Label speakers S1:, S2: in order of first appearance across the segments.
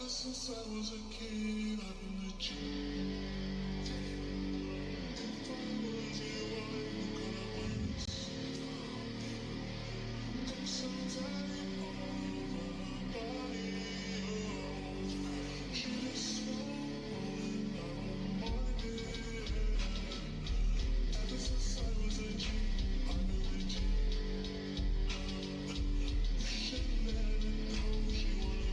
S1: Since I was a kid, I've been legit. If I was your wife, what kind of words? I'm so tired all over her body. Oh, she just swallowing, I don't mind it. Ever since I was a G, I've been legit. Should let it know she wanna be.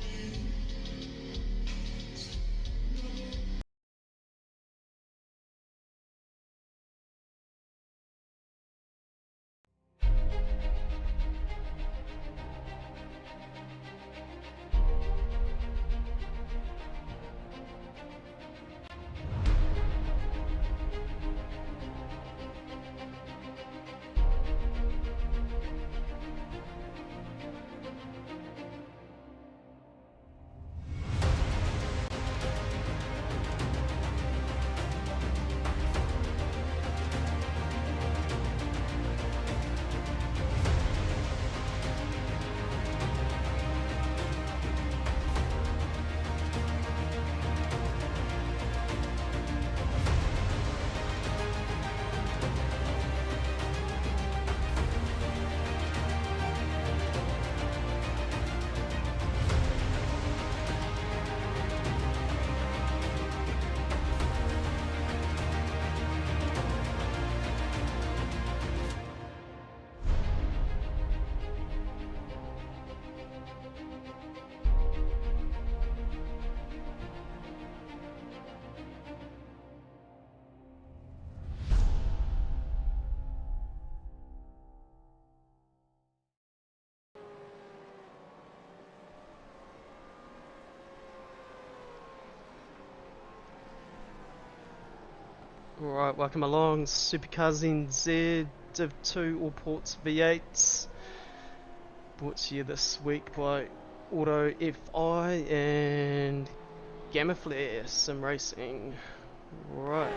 S2: Alright, welcome along, SuperCars NZ, Div 2 Allports V8s, brought to you this week by Auto FI and Gamma Flare Sim Racing. Right,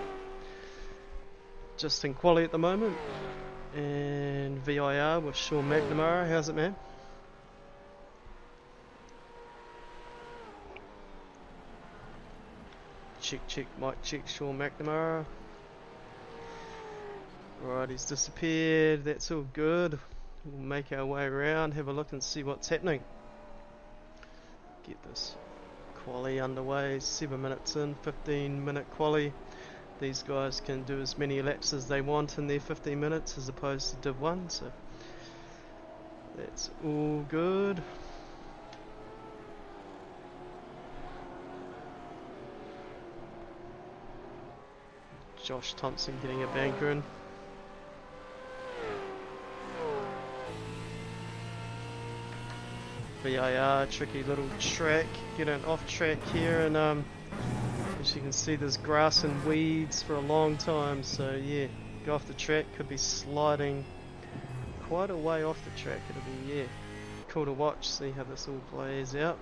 S2: just in quali at the moment, and VIR with Sean McNamara. How's it, man? Check, mic check, Sean McNamara. Right, he's disappeared, that's all good. We'll make our way around, have a look and see what's happening. Get this quali underway, 7 minutes in, 15-minute quali. These guys can do as many laps as they want in their 15 minutes as opposed to Div 1, so that's all good. Josh Thompson getting a banker in. VIR, tricky little track, getting off track here, and as you can see there's grass and weeds for a long time, so yeah, go off the track, could be sliding quite a way off the track. It'll be, yeah, cool to watch, see how this all plays out.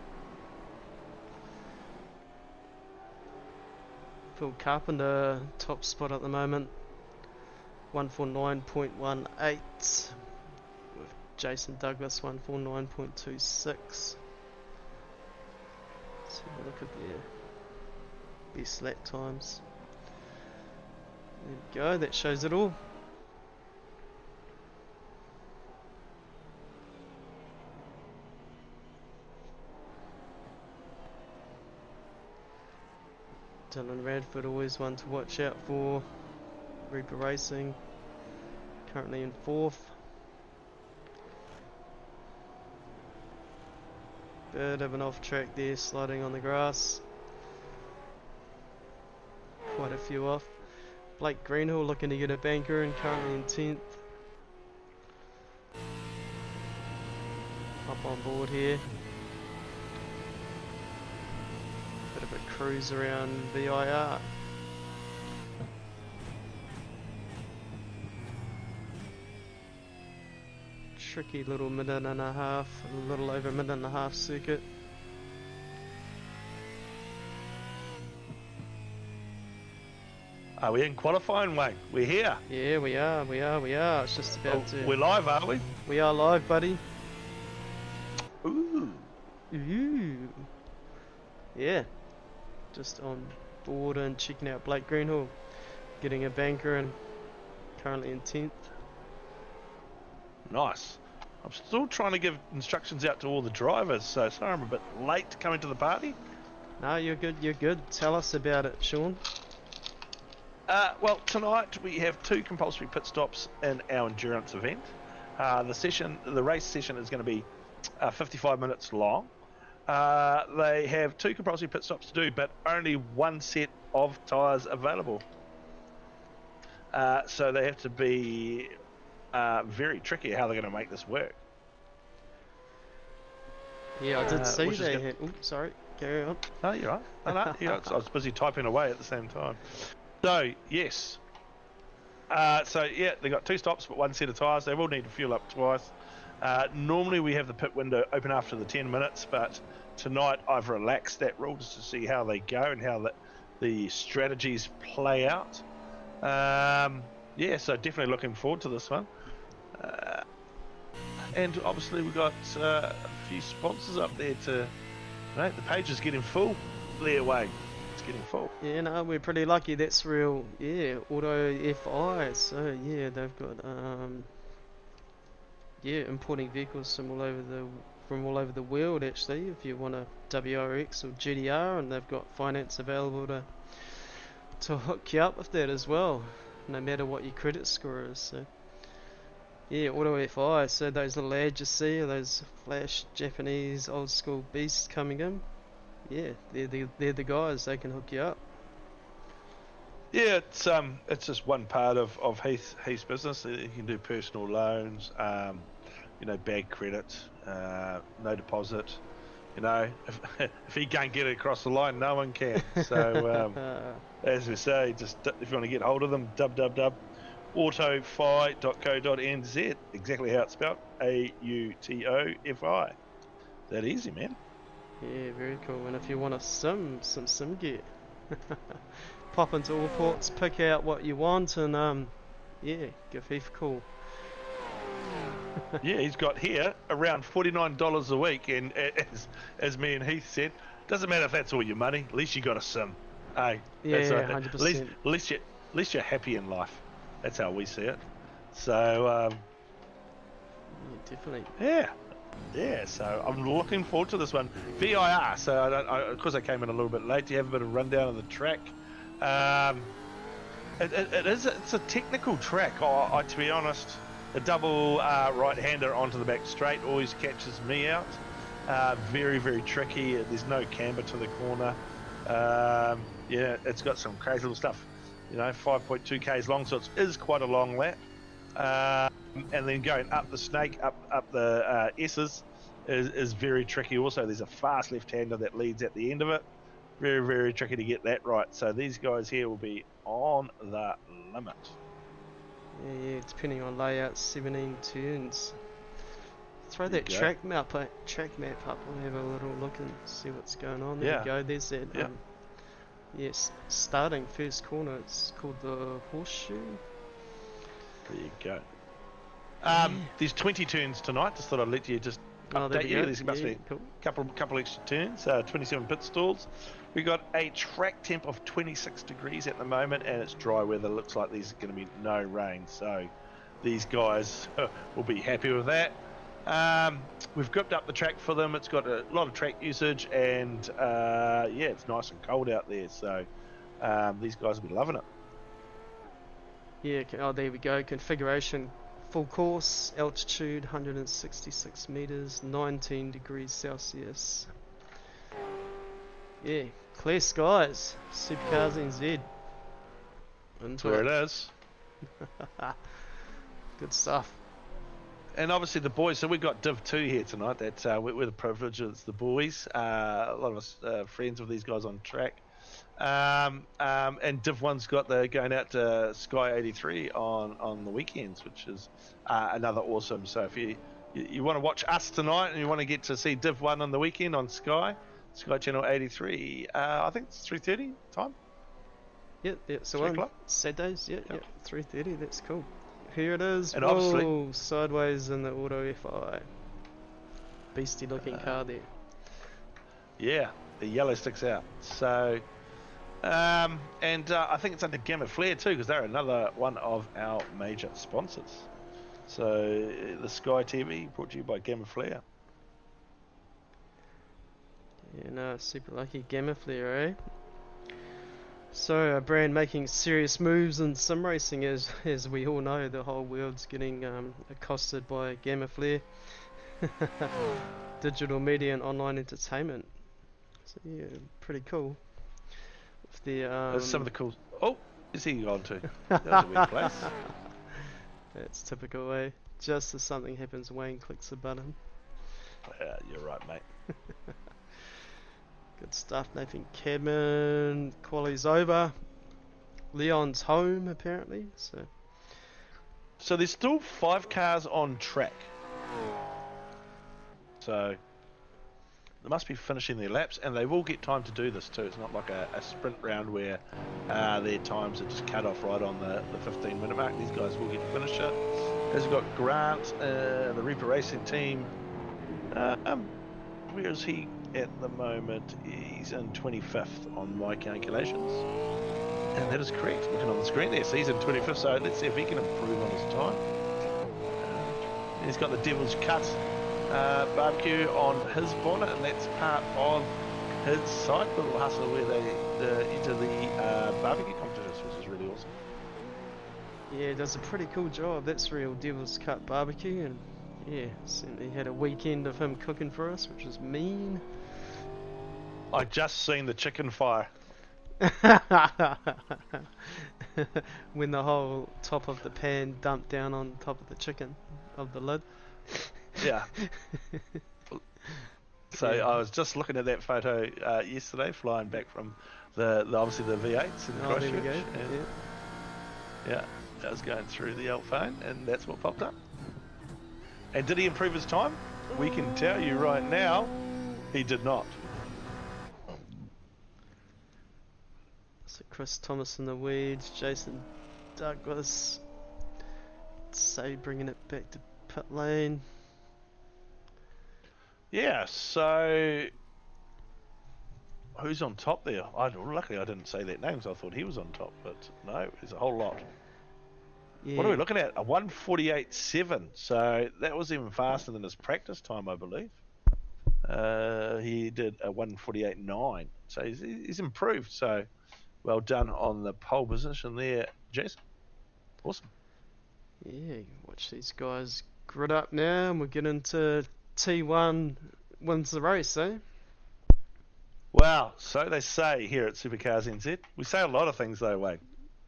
S2: Phil Carpenter top spot at the moment, 149.18. Jason Douglas 149.26. Let's have a look at their best lap times. There we go, that shows it all. Dylan Radford, always one to watch out for. Reaper Racing, currently in 4th. Bit of an off track there, sliding on the grass. Quite a few off. Blake Greenhill looking to get a banker and currently in 10th. Up on board here. Bit of a cruise around VIR. Tricky little minute and a half, a little over a minute and a half circuit.
S3: Are we in qualifying, Wayne? We're here.
S2: Yeah, we are. It's just about to...
S3: We're live, are we?
S2: We are live, buddy.
S3: Ooh.
S2: Ooh. yeah, just on board and checking out Blake Greenhill, getting a banker and currently in 10th.
S3: Nice. I'm still trying to give instructions out to all the drivers, so sorry I'm a bit late coming to the party.
S2: No, you're good. Tell us about it, Sean.
S3: Well, tonight we have 2 compulsory pit stops in our endurance event. The race session is going to be 55 minutes long. They have 2 compulsory pit stops to do, but only 1 set of tyres available. So they have to be very tricky how they're going to make this work.
S2: Yeah, I did see
S3: which is
S2: they
S3: good.
S2: had. Oh, sorry, carry on.
S3: No, you're right. No, you're right. I was busy typing away at the same time. So, yes. So, yeah, they got 2 stops, but 1 set of tyres. They will need to fuel up twice. Normally, we have the pit window open after the 10 minutes, but tonight I've relaxed that rule just to see how they go and how the strategies play out. Yeah, so definitely looking forward to this one. And obviously we've got a few sponsors up there to... the page is getting full their way. It's getting full.
S2: Yeah, no, we're pretty lucky. That's real. Yeah, Auto FI. So yeah, they've got importing vehicles from all over the world. Actually, if you want a WRX or GDR, and they've got finance available to hook you up with that as well, no matter what your credit score is. So yeah, Auto FI. So those little ads you see are those flash Japanese old school beasts coming in. Yeah, they're the guys. They can hook you up.
S3: Yeah, it's just one part of Heath's business. You can do personal loans, bag credit, no deposit. If he can't get it across the line, no one can. So as we say, just if you want to get hold of them, www.autofi.co.nz, exactly how it's spelled, AUTOFI. That easy, man.
S2: Yeah, very cool. And if you want some sim gear, pop into Allports, pick out what you want, and give Heath a call.
S3: Yeah, he's got here around $49 a week, and as me and Heath said, doesn't matter if that's all your money. At least you got a sim. Hey,
S2: Yeah,
S3: that's
S2: 100%.
S3: At least you're happy in life. That's how we see it. So
S2: Yeah, definitely.
S3: yeah. So I'm looking forward to this one. VIR. So of course I came in a little bit late. Do you have a bit of rundown of the track? It's a technical track. To be honest, a double right-hander onto the back straight always catches me out. Very, very tricky. There's no camber to the corner. Yeah, it's got some crazy little stuff. 5.2 k's long, so it is quite a long lap. And then going up the snake, up the S's is very tricky. Also, there's a fast left-hander that leads at the end of it. Very, very tricky to get that right. So these guys here will be on the limit.
S2: Yeah, depending on layout, 17 turns. Throw
S3: There
S2: that
S3: you go.
S2: track map up. We'll have a little look and see what's going on. There
S3: Yeah.
S2: you go. There's that.
S3: Yeah.
S2: Yes, starting first corner. It's called the Horseshoe.
S3: There you go. There's 20 turns tonight. Just thought I'd let you just
S2: Oh, there
S3: update
S2: we
S3: you.
S2: go.
S3: There's must
S2: Yeah,
S3: be
S2: cool.
S3: a couple extra turns. 27 pit stalls. We got a track temp of 26 degrees at the moment, and it's dry weather. Looks like there's going to be no rain, so these guys will be happy with that. We've gripped up the track for them. It's got a lot of track usage, and it's nice and cold out there, so these guys will be loving it.
S2: Yeah, there we go. Configuration, full course, altitude 166 meters, 19 degrees Celsius. Yeah, clear skies. SuperCars NZ.
S3: That's where it is.
S2: Good stuff.
S3: And obviously the boys, so we've got Div 2 here tonight. That's we're the privileges, the boys. A lot of us friends with these guys on track. And Div 1's got the going out to Sky 83 on the weekends, which is another awesome. So if you want to watch us tonight and you want to get to see Div 1 on the weekend on Sky Channel 83, I think it's 3:30 time.
S2: Yeah, so
S3: 3 o'clock?
S2: Saturdays, yeah, 3:30, that's cool. Here it is.
S3: And
S2: Whoa,
S3: obviously-
S2: sideways in the Auto FI. Beastie looking car there.
S3: Yeah, The yellow sticks out. So, and I think it's under Gamma Flare too, because they're another one of our major sponsors. So, the Sky TV brought to you by Gamma Flare.
S2: Yeah, no, super lucky Gamma Flare, eh? So, a brand making serious moves in sim racing, as we all know, the whole world's getting accosted by Gamma Flare. Digital media and online entertainment. So, yeah, pretty cool. With the,
S3: That's some of the cool. Oh, is he gone to? That was a weird place.
S2: That's typical, eh? Just as something happens, Wayne clicks a button.
S3: Yeah, you're right, mate.
S2: Good stuff, Nathan Cadman. Quali's over. Leon's home, apparently.
S3: So there's still 5 cars on track. So they must be finishing their laps, and they will get time to do this too. It's not like a sprint round where their times are just cut off right on the 15-minute mark. These guys will get to finish it. As we've got Grant, the Reaper Racing team. Where is he at the moment? He's in 25th on my calculations. And that is correct, looking on the screen there. So he's in 25th, so let's see if he can improve on his time. He's got the Devil's Cut barbecue on his bonnet, and that's part of his site, Little Hustle, where they enter the barbecue competitions, which is really awesome.
S2: yeah, it does a pretty cool job. That's real Devil's Cut barbecue, and yeah, certainly had a weekend of him cooking for us, which was mean.
S3: I just seen the chicken fire.
S2: When the whole top of the pan dumped down on top of the chicken, of the lid.
S3: Yeah. So
S2: Yeah.
S3: I was just looking at that photo yesterday, flying back from the obviously the V8s in
S2: Oh, there we
S3: Christchurch.
S2: go.
S3: And yeah, I was going through the old phone, and that's what popped up. And did he improve his time? We can tell you right now, he did not.
S2: So Chris Thomas in the weeds, Jason Douglas, say bringing it back to pit lane.
S3: Yeah, so who's on top there? Luckily I didn't say that name, so I thought he was on top, but no, there's a whole lot.
S2: Yeah.
S3: What are we looking at? A 1:48.7. So that was even faster than his practice time, I believe. He did a 1:48.9. So he's improved. So well done on the pole position there, Jason. Awesome.
S2: Yeah, watch these guys grit up now, and we'll get into T1 wins the race, eh?
S3: Wow, so they say here at SuperCars NZ. We say a lot of things though, Wayne.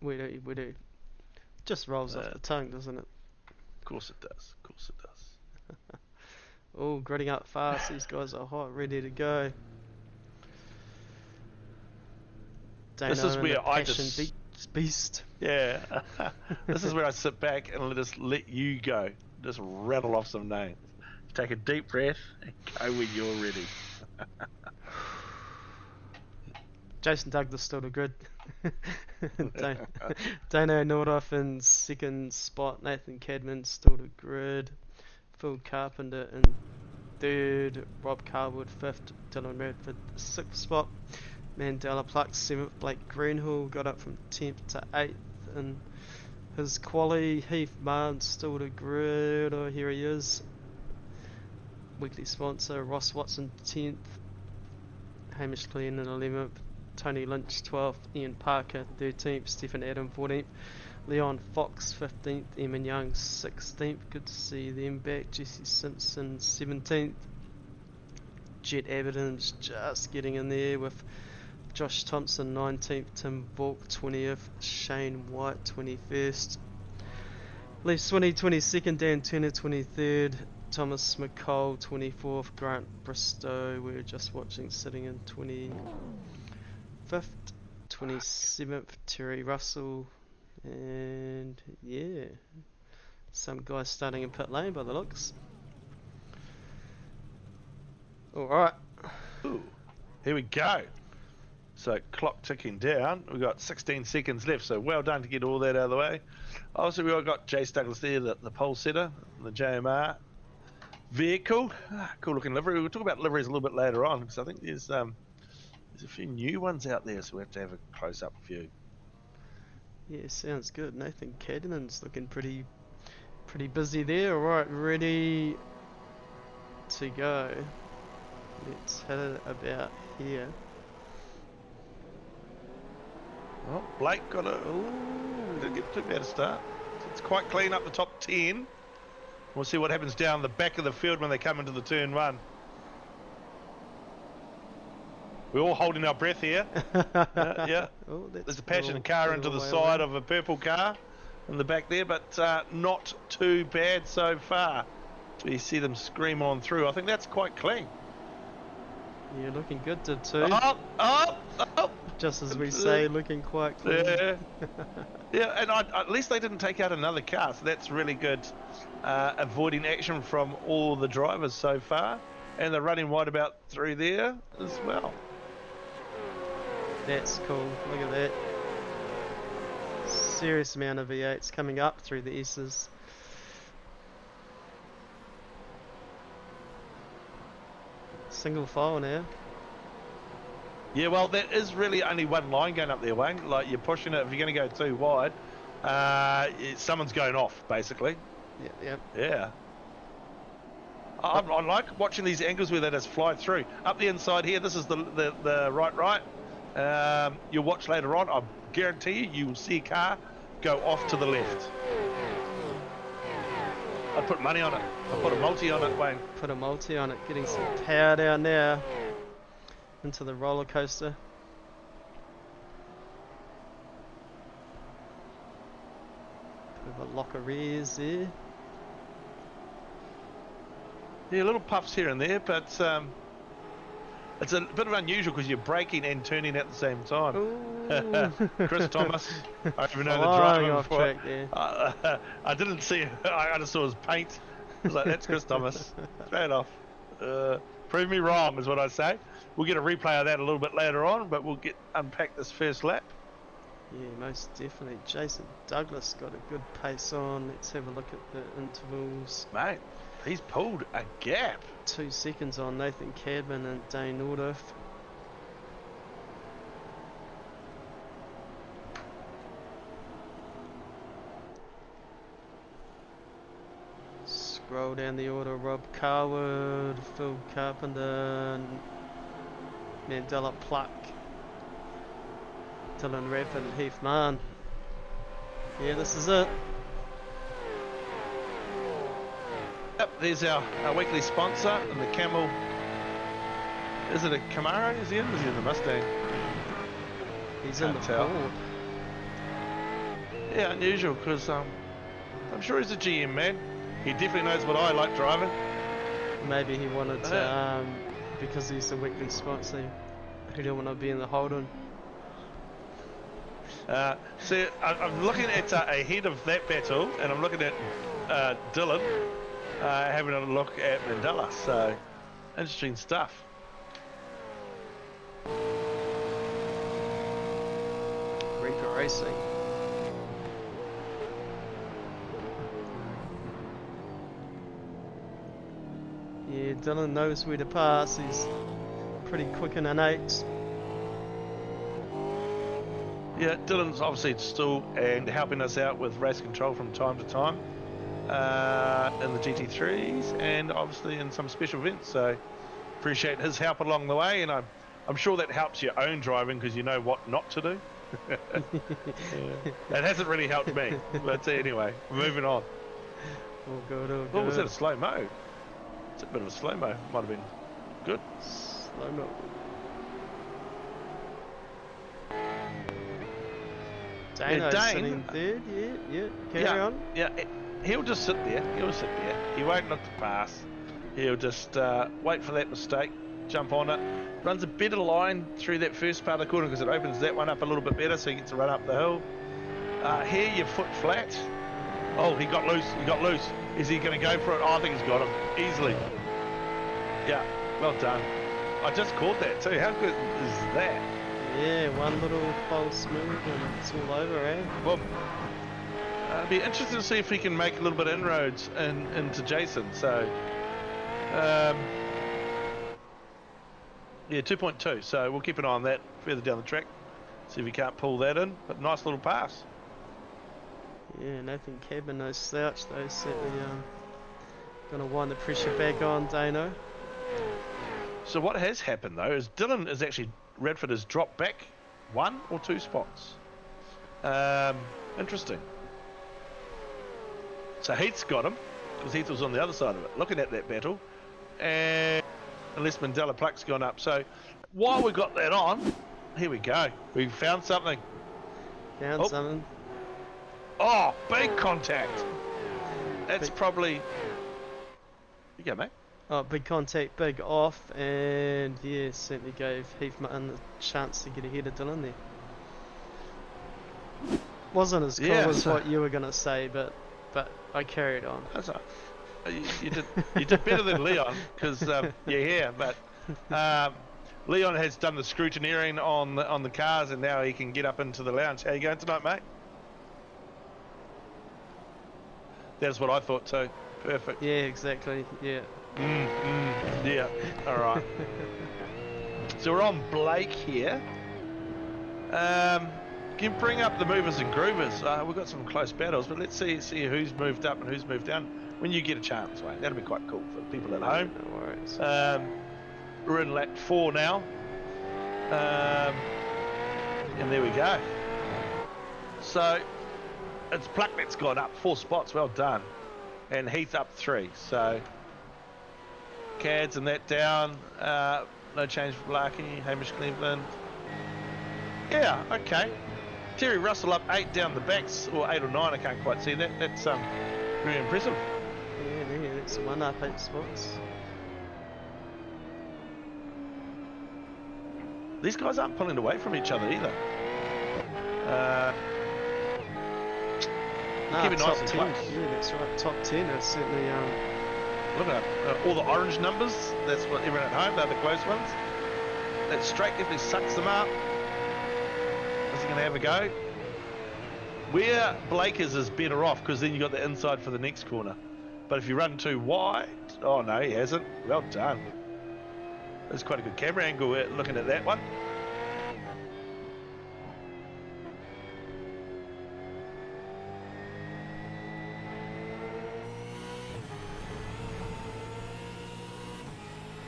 S2: We do. Just rolls off the tongue, doesn't it?
S3: Of course it does. Of course it does.
S2: Oh, gritting up fast. These guys are hot, ready to go.
S3: This is where I
S2: Passion
S3: just...
S2: beast.
S3: Yeah. This is where I sit back and let you go. Just rattle off some names. Take a deep breath and go when you're ready.
S2: Jason Douglas still the grid. Dano Nordoff in second spot. Nathan Cadman still the grid. Phil Carpenter in third. Rob Carwood fifth. Dylan Radford sixth spot. Mandela Pluck seventh. Blake Greenhill got up from 10th to 8th. And his quali. Heath Martin still the grid. Oh, here he is. Weekly sponsor. Ross Watson 10th. Hamish Clean in 11th. Tony Lynch 12th, Ian Parker 13th, Stephen Adam 14th, Leon Fox 15th, Eamon Young 16th, good to see them back, Jesse Simpson 17th, Jet Abbott just getting in there with Josh Thompson 19th, Tim Volk 20th, Shane White 21st, Lee Swinney 22nd, Dan Turner 23rd, Thomas McCall 24th, Grant Bristow, we were just watching sitting in 25th, 27th, Terry Russell, and yeah, some guys starting in pit lane by the looks. Alright.
S3: Ooh, here we go. So clock ticking down. We've got 16 seconds left, so well done to get all that out of the way. Also, we've got Jace Douglas there, the pole setter, the JMR vehicle. Cool looking livery. We'll talk about liveries a little bit later on, because I think there's There's a few new ones out there, so we have to have a close-up view.
S2: Yeah, sounds good. Nathan Cadman's looking pretty busy there. Alright, ready to go. Let's hit it about here.
S3: Oh, Blake got a... Ooh, didn't get too bad a start. It's quite clean up the top 10. We'll see what happens down the back of the field when they come into the turn 1. We're all holding our breath here. Yeah.
S2: Oh,
S3: There's a passion car into the side of a purple car in the back there, but not too bad so far. We see them scream on through. I think that's quite clean.
S2: You're looking good, Div 2.
S3: Oh!
S2: Just as we say, looking quite clean.
S3: Yeah, yeah, and at least they didn't take out another car, so that's really good. Avoiding action from all the drivers so far, and they're running wide about through there as well.
S2: That's cool. Look at that. Serious amount of V8s coming up through the S's. Single file now.
S3: Yeah, well, that is really only one line going up there, Wayne. Like, you're pushing it, if you're going to go too wide, someone's going off, basically. Yeah. I like watching these angles where they just fly through. Up the inside here, this is the right. You'll watch later on, I guarantee you will see a car go off to the left. I'd put money on it. I'd put a multi on it, Wayne.
S2: Put a multi on it, getting some power down there into the roller coaster. Bit of a lock of rears there.
S3: Yeah, little puffs here and there, but it's a bit of unusual because you're braking and turning at the same time. Chris Thomas, I don't even know the driver
S2: off
S3: before.
S2: track there.
S3: I didn't see. I just saw his paint. I was like, "That's Chris Thomas." Straight off. Prove me wrong, is what I say. We'll get a replay of that a little bit later on, but we'll unpack this first lap.
S2: Yeah, most definitely. Jason Douglas got a good pace on. Let's have a look at the intervals.
S3: Mate, he's pulled a gap.
S2: 2 seconds on Nathan Cadman and Dane Nordiff. Scroll down the order: Rob Carwood, Phil Carpenter, Mandela Pluck, Dylan Radford and Heath Mann. Yeah, this is it.
S3: Yep, there's our weekly sponsor, and the Camel. Is it a Camaro? Is he in? Is he in the Mustang?
S2: He's in the
S3: tell.
S2: Ford.
S3: Yeah, unusual, because I'm sure he's a GM man. He definitely knows what I like driving.
S2: Maybe he wanted to, because he's a weekly sponsor, he didn't want to be in the Holden.
S3: So I'm looking at ahead of that battle, and I'm looking at Dylan having a look at Mandela. So interesting stuff.
S2: Reaper Racing. Yeah, Dylan knows where to pass. He's pretty quick in an 8.
S3: Yeah, Dylan's obviously still and helping us out with race control from time to time in the GT3s and obviously in some special events. So appreciate his help along the way, and I'm sure that helps your own driving because you know what not to do. Yeah. It hasn't really helped me, but anyway, moving on.
S2: All good, all good.
S3: Oh, was that a slow-mo? It's a bit of a slow-mo. Might have been good.
S2: Slow-mo. Dano's
S3: Dane,
S2: sitting third, yeah, carry on.
S3: Yeah, he'll just sit there. He'll sit there. He won't look to pass. He'll just wait for that mistake, jump on it, runs a better line through that first part of the corner because it opens that one up a little bit better so he gets to run up the hill. Here, your foot flat. Oh, he got loose. He got loose. Is he going to go for it? Oh, I think he's got him easily. Yeah, well done. I just caught that too. How good is that?
S2: Yeah, one little false move and it's all over, eh?
S3: Well, it'd be interesting to see if he can make a little bit of inroads into Jason. So, Yeah, 2.2. So we'll keep an eye on that further down the track. See if we can't pull that in. But nice little pass.
S2: Yeah, Nathan Cabin, no slouch though. Certainly gonna wind the pressure back on Dano.
S3: So what has happened though is Dylan is actually, Radford has dropped back 1 or 2 spots. Interesting. So Heath's got him because Heath was on the other side of it, looking at that battle, and unless Mandela Pluck's gone up. So while we got that on, here we go. We found something.
S2: Found something.
S3: Oh, big contact. That's
S2: Big.
S3: probably. You go, mate.
S2: Oh, big contact, big off, and yeah, certainly gave Heath Martin the chance to get ahead of Dylan there. Wasn't as cool
S3: Yeah,
S2: as
S3: so-
S2: what you were gonna say, but I carried on.
S3: That's all right. You did better than Leon because you're here, but Leon has done the scrutineering on the cars and now he can get up into the lounge. How you going tonight, mate? That's what I thought too. Perfect.
S2: Yeah, exactly. Yeah.
S3: Yeah. All right. So we're on Blake here. Can you bring up the movers and groovers? We've got some close battles, but let's see who's moved up and who's moved down when you get a chance, mate. That'll be quite cool for people at home.
S2: No worries.
S3: We're in lap 4 now. And there we go. So it's Pluck that's gone up 4 spots. Well done. And Heath up 3. So Cads and that down. No change for Larky. Hamish Cleveland. Yeah, okay. Terry Russell up 8 down the backs, or 8 or 9, I can't quite see that. That's very impressive.
S2: Yeah, that's 1 up 8 spots.
S3: These guys aren't pulling away from each other either. Keep it nice and
S2: top 10.
S3: close.
S2: Yeah, that's right. Top 10 are certainly
S3: Look at all the orange numbers. That's what everyone at home, they're the close ones. That straight definitely sucks them up. Is he going to have a go? Where Blakers is better off because then you got the inside for the next corner. But if you run too wide, oh no, he hasn't. Well done. That's quite a good camera angle looking at that one.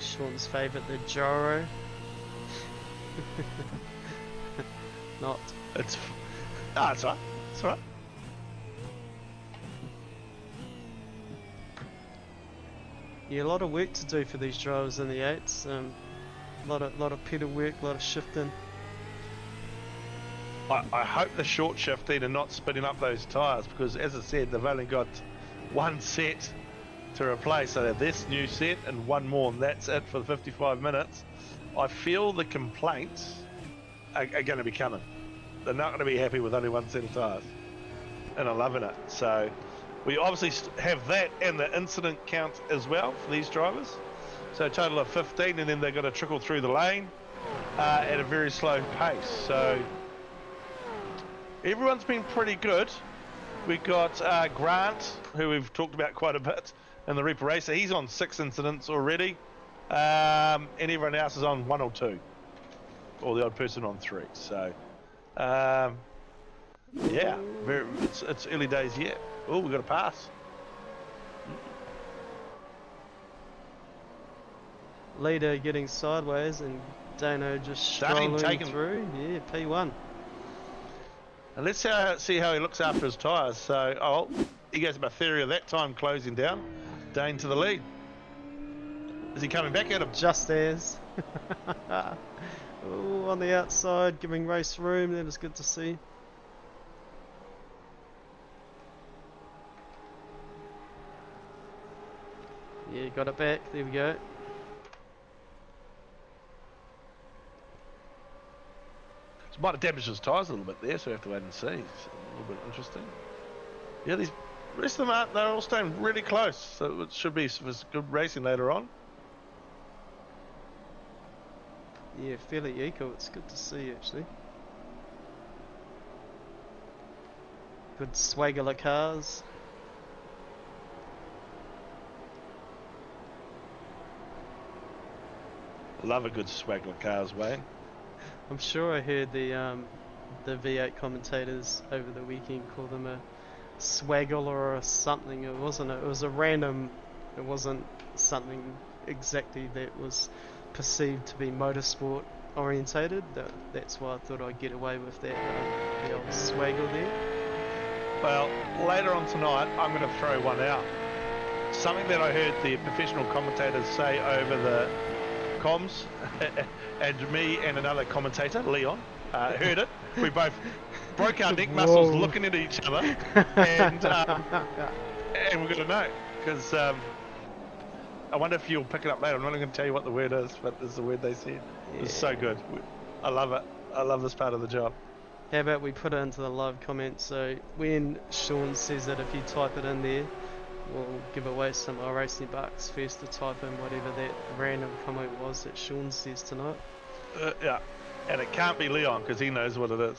S2: Sean's favourite, the Joro. Not.
S3: It's that's right. That's right.
S2: Yeah, a lot of work to do for these drivers in the 8s. A lot of pedal work, a lot of shifting.
S3: I hope the short shifting and not spinning up those tyres because, as I said, they've only got 1 set to replace. So this new set and 1 more, and that's it for the 55 minutes. I feel the complaints are going to be coming. They're not going to be happy with only 1 set of tyres, and I'm loving it. So we obviously have that and the incident count as well for these drivers. So a total of 15, and then they've got to trickle through the lane at a very slow pace. So everyone's been pretty good. We've got Grant, who we've talked about quite a bit, and the Reaper Racer. He's on 6 incidents already, and everyone else is on 1 or 2, or the odd person on 3. So, yeah, it's early days yet. Oh, we've got a pass.
S2: Leader getting sideways and Dano just
S3: Dane
S2: strolling
S3: taking-
S2: through. Yeah, P1.
S3: And let's see how he looks after his tyres. So, he goes about 30 of that time closing down. Dane to the lead. Is he coming back at him?
S2: Just as. Ooh, on the outside, giving race room. That was good to see. Yeah, got it back. There we go.
S3: So might have damaged his tyres a little bit there, so we have to wait and see. It's a little bit interesting. Yeah, these rest of them aren't. They're all staying really close, so it should be some good racing later on.
S2: Yeah, fairly equal. It's good to see, actually. Good swagger cars.
S3: Love a good swaggler cars, Wayne.
S2: I'm sure I heard the V8 commentators over the weekend call them a swaggler or something. It wasn't. It was a random. It wasn't something exactly that was perceived to be motorsport orientated. That's why I thought I'd get away with that. The old swaggle there.
S3: Well, later on tonight, I'm going to throw one out. Something that I heard the professional commentators say over the comms, and me and another commentator, Leon, heard it. We both broke our neck muscles looking at each other, and we're going to know, because I wonder if you'll pick it up later. I'm not going to tell you what the word is, but this is the word they said. It was so good. I love it. I love this part of the job.
S2: How about we put it into the live comments, so when Sean says it, if you type it in there, we'll give away some iRacing bucks first to type in whatever that random comment was that Sean says tonight.
S3: Yeah, and it can't be Leon because he knows what it is.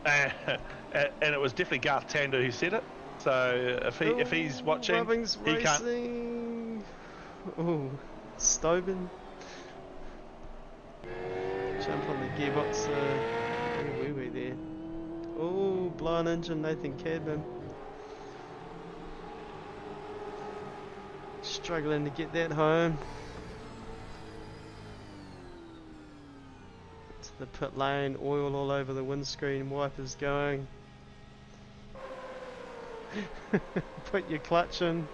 S3: And it was definitely Garth Tander who said it. So if he's watching,
S2: Rubbing's
S3: he can't.
S2: racing. Oh, Stobin. Jump on the gearbox. Where were we there? Oh, blind engine, Nathan Cadman. Struggling to get that home. To the pit lane, oil all over the windscreen, wipers going. Put your clutch in.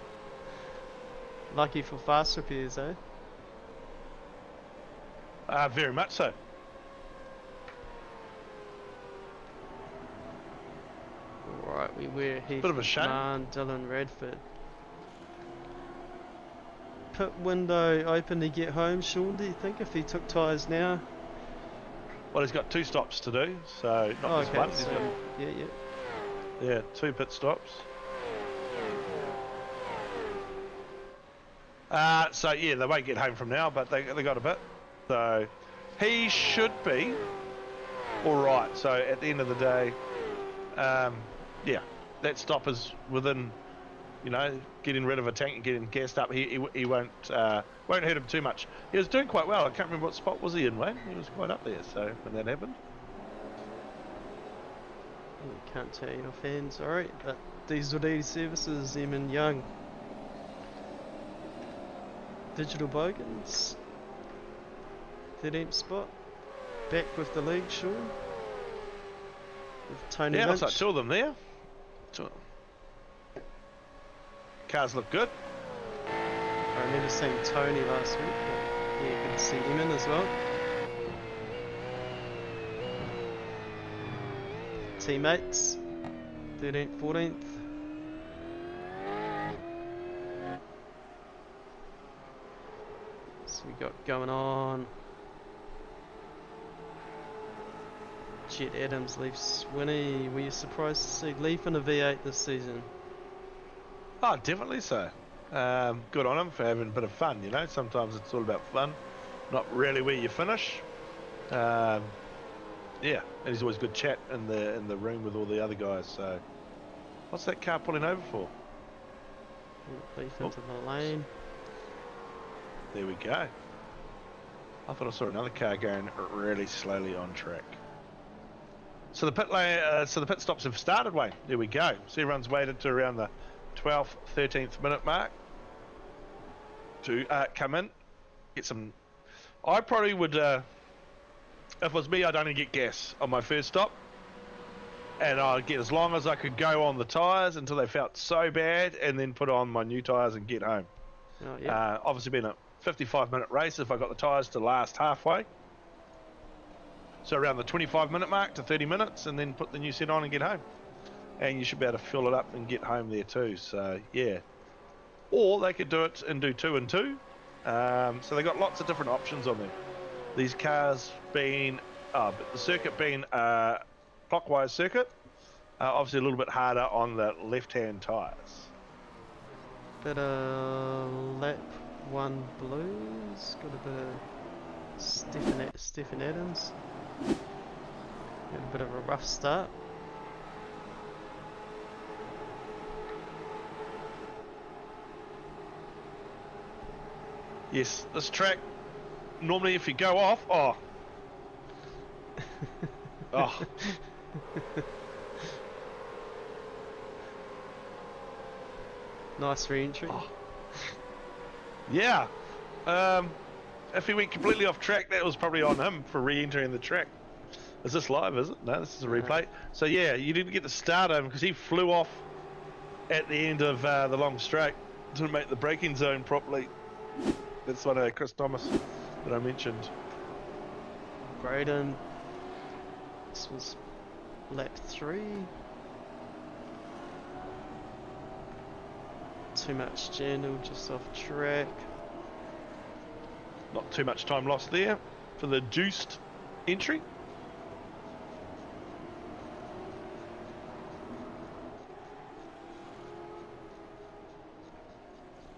S2: Lucky for fast repairs, eh?
S3: Very much so.
S2: Alright, we were Heath
S3: Bit of a shame.
S2: McMahon, Dylan Radford. Pit window open to get home, Sean, do you think, if he took tyres now?
S3: Well, he's got 2 stops to do, so not just one.
S2: So,
S3: Yeah, 2 pit stops. So yeah, they won't get home from now, but they got a bit. So he should be all right. So at the end of the day, yeah, that stop is within, you know, getting rid of a tank and getting gassed up. He won't hurt him too much. He was doing quite well. I can't remember what spot was he in, Wayne. He was quite up there. So when that happened,
S2: can't tell you offhand, sorry, but Diesel D Services, Eamon Young. Digital Bogans, 13th spot, back with the league, Sean. With Tony
S3: yeah,
S2: Lynch.
S3: looks like 2 of them there. Cars look good.
S2: I remember seeing Tony last week, but yeah, good to see Eamon as well. Teammates, 13th, 14th. So we got going on. Jet Adams leaves Winnie. Were you surprised to see Leaf in a V8 this season?
S3: Oh, definitely so. Good on him for having a bit of fun, you know. Sometimes it's all about fun, not really where you finish. Yeah, and he's always good chat in the room with all the other guys. So, what's that car pulling over for?
S2: Leaf into the lane.
S3: There we go. I thought I saw another car going really slowly on track. So the pit lane, so the pit stops have started, Wayne. There we go. So everyone's waited to around the 12th, 13th minute mark to come in, get some. I probably would, if it was me, I'd only get gas on my first stop, and I'd get as long as I could go on the tyres until they felt so bad, and then put on my new tyres and get home.
S2: Oh, yeah.
S3: Obviously, been a 55-minute race if I got the tyres to last halfway. So around the 25-minute mark to 30 minutes, and then put the new set on and get home. And you should be able to fill it up and get home there too. So yeah, or they could do it and do 2 and 2. So they got lots of different options on them. These cars being, but the circuit being a clockwise circuit, obviously a little bit harder on the left-hand tyres.
S2: Bit of lap 1 blues. Got a bit of Stephen Adams. Had a bit of a rough start.
S3: Yes, this track normally if you go off, oh. Oh.
S2: Nice re-entry.
S3: Oh. Yeah. If he went completely off track, that was probably on him for re-entering the track. Is this live, is it? No, this is a replay. So yeah, you didn't get to start him because he flew off at the end of the long straight. Didn't make the braking zone properly. That's one of Chris Thomas that I mentioned.
S2: Graydon. This was lap 3. Too much Jandal just off track.
S3: Not too much time lost there for the juiced entry.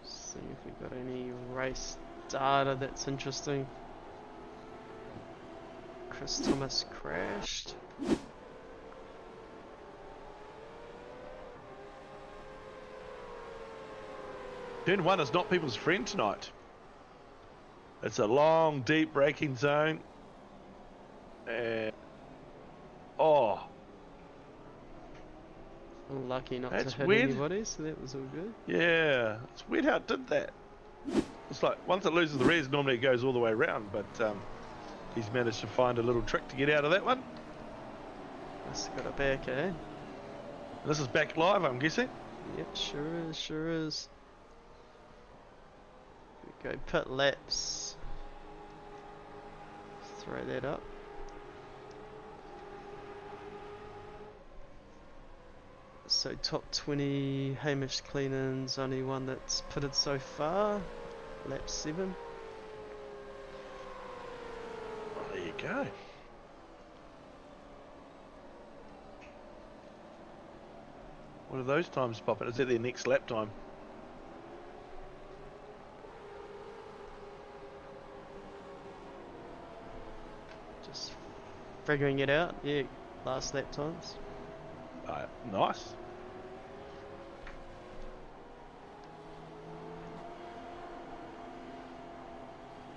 S2: See if we've got any race data that's interesting. Chris Thomas crashed.
S3: Turn 1 is not people's friend tonight. It's a long, deep braking zone. And oh,
S2: Unlucky not
S3: That's
S2: to hit
S3: weird.
S2: anybody, so that was all good.
S3: yeah, it's weird how it did that. It's like once it loses the res, normally it goes all the way around, but he's managed to find a little trick to get out of that one.
S2: Must have got it back, eh?
S3: And this is back live, I'm guessing.
S2: Yep, sure is, sure is. We go pit laps. Throw that up. So top 20, Hamish Cleenan's only one that's pitted so far. Lap 7.
S3: Well, there you go. What are those times popping? Is that their next lap time?
S2: Just figuring it out. Yeah, last lap times.
S3: Nice.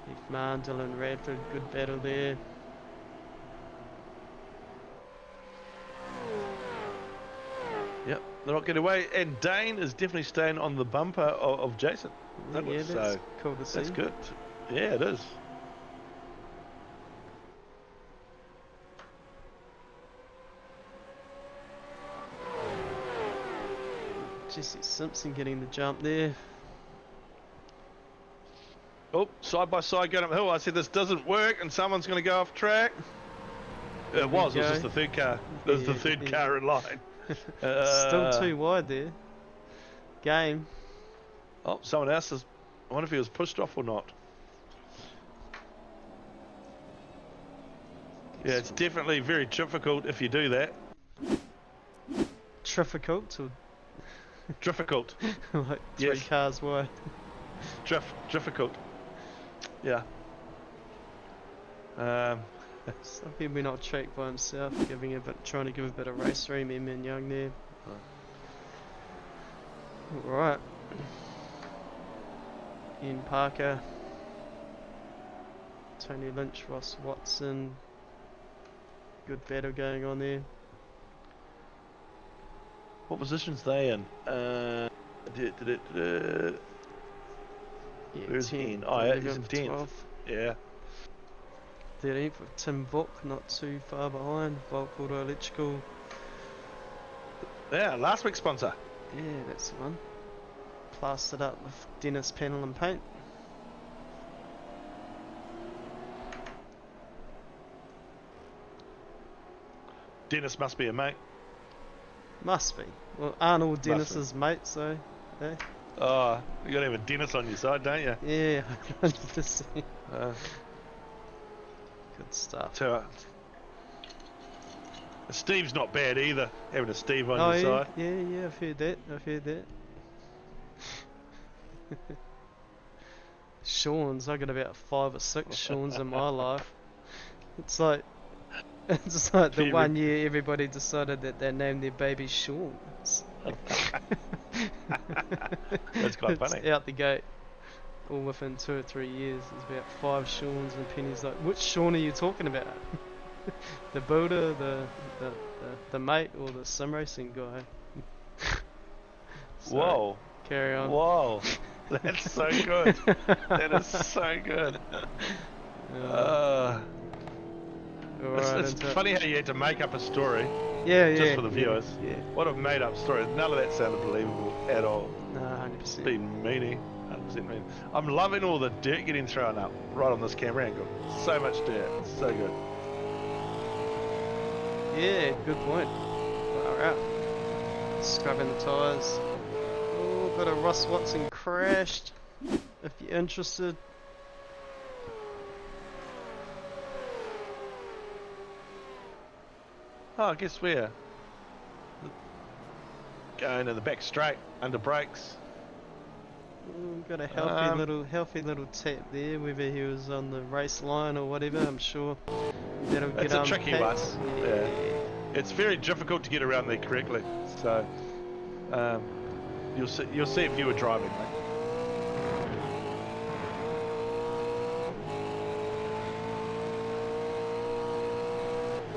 S2: Hickman, Dylan Radford, good battle there.
S3: Yep, they're not getting away. And Dane is definitely staying on the bumper of Jason.
S2: Yeah,
S3: Douglas,
S2: that's
S3: so
S2: cool to see.
S3: that's good. Yeah, it is.
S2: Jesse Simpson getting the jump there.
S3: Oh, side by side going uphill. I said this doesn't work and someone's going to go off track. It was
S2: go.
S3: just the third car. It was the
S2: Yeah,
S3: third
S2: yeah.
S3: car in line.
S2: Still too wide there. Game.
S3: Oh, someone else is. I wonder if he was pushed off or not. Yeah, it's definitely very difficult if you do that.
S2: Difficult or
S3: Difficult.
S2: like 3
S3: Yes.
S2: cars wide.
S3: Difficult. Yeah.
S2: Some people not tracked by himself, trying to give a bit of race room. Emin Young there. Right. Ian Parker, Tony Lynch, Ross Watson. Good battle going on there.
S3: What position's they in?
S2: Yeah,
S3: Where's
S2: 10th,
S3: Ian? Oh, yeah, he's in
S2: 11th,
S3: 10th.
S2: 12th.
S3: Yeah.
S2: 13th with Tim Vok, not too far behind. Volk Auto Electrical.
S3: Yeah, last week's sponsor.
S2: Yeah, that's the one. Plastered up with Dennis Panel and Paint.
S3: Dennis must be a mate.
S2: Must be. Well, aren't all
S3: be.
S2: Dennis's mates, so. Eh?
S3: Oh, you got to have a Dennis on your side, don't you?
S2: Yeah, 100%.
S3: Uh,
S2: Good stuff.
S3: so, Steve's not bad either, having a Steve on
S2: Oh,
S3: your
S2: yeah,
S3: side.
S2: yeah, I've heard that. Sean's, I got about 5 or 6 Sean's in my life. It's like the
S3: Favorite.
S2: one year everybody decided that they named their baby Sean. It's
S3: That's quite
S2: it's
S3: funny.
S2: out the gate. all within 2 or 3 years. There's about 5 Seans, and Penny's like, which Sean are you talking about? The builder, the mate, or the sim racing guy? So,
S3: Whoa.
S2: carry on.
S3: Whoa. That's so good. That is so good.
S2: Alright,
S3: It's funny how you had to make up a story
S2: yeah,
S3: just for the viewers.
S2: Yeah.
S3: What a made up story. None of that sounded believable at all.
S2: No, 100%.
S3: Been meanie. 100% mean. I'm loving all the dirt getting thrown up right on this camera angle. So much dirt. It's so good.
S2: Yeah, good point. Far out. Scrubbing the tyres. Oh, got a Ross Watson crashed. If you're interested.
S3: Oh, guess where? Going in the back straight, under brakes.
S2: Oh, got a healthy little tap there. Whether he was on the race line or whatever, I'm sure that'll get
S3: It's a tricky one.
S2: unpacked.
S3: Yeah. It's very difficult to get around there correctly. So you'll see if you were driving, mate.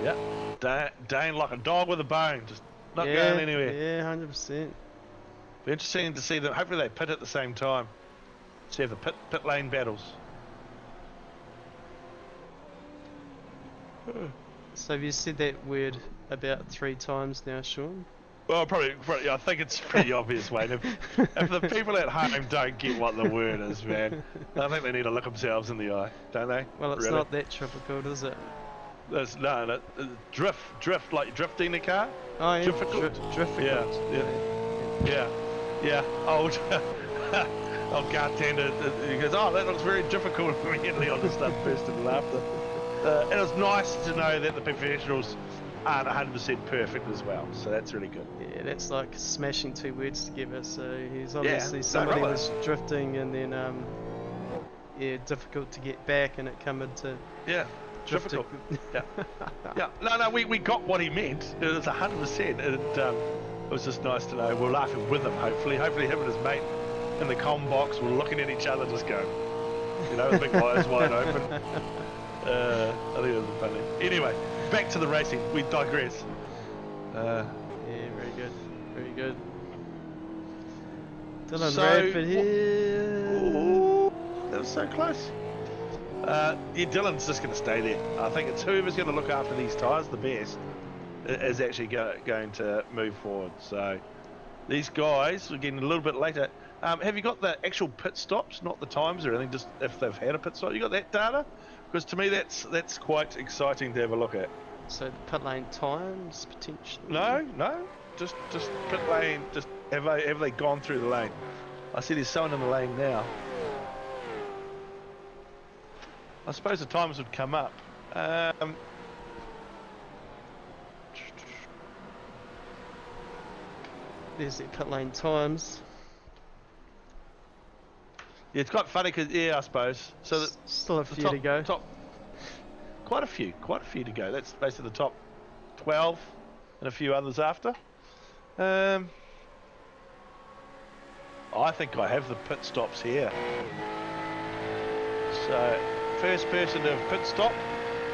S3: Yeah. Dane like a dog with a bone, just not going anywhere.
S2: Yeah, 100%.
S3: Be interesting to see them. Hopefully they pit at the same time. See if the pit lane battles.
S2: So have you said that word about 3 times now, Sean?
S3: Well, probably I think it's pretty obvious, Wayne. If the people at home don't get what the word is, man, I think they need to look themselves in the eye, don't they?
S2: Well, it's
S3: Really?
S2: not that difficult, is it?
S3: No, drift like drifting the car.
S2: Oh, yeah.
S3: Difficult.
S2: Difficult.
S3: Yeah. Old bartender, he goes, oh, that looks very difficult. Immediately on the stuff, burst into laughter. And it's nice to know that the professionals aren't 100% perfect as well. So that's really good.
S2: Yeah, that's like smashing 2 words together. So he's obviously
S3: no,
S2: somebody
S3: right.
S2: was drifting, and then difficult to get back, and it come into
S3: Yeah.
S2: drifting.
S3: Difficult. Yeah. No, we got what he meant. It was 100%. And it was just nice to know. We're laughing with him, hopefully. Hopefully him and his mate in the comm box were looking at each other just going, with big eyes wide open. I think it was funny. Anyway, back to the racing. We digress.
S2: Yeah, very good. Very good. Dylan
S3: So,
S2: Radford here.
S3: Ooh, that was so close. Dylan's just going to stay there. I think it's whoever's going to look after these tyres the best is actually going to move forward. So these guys are getting a little bit later. Have you got the actual pit stops, not the times or anything, just if they've had a pit stop? You got that data? Because to me that's quite exciting to have a look at.
S2: So the pit lane times potentially.
S3: No, just pit lane. Just have they gone through the lane? I see there's someone in the lane now. I suppose the times would come up.
S2: There's the pit lane times.
S3: Yeah, it's quite funny because I suppose. So
S2: Still a few
S3: top,
S2: to go.
S3: Quite a few to go. That's basically the top 12 and a few others after. I think I have the pit stops here. So first person to pit stop,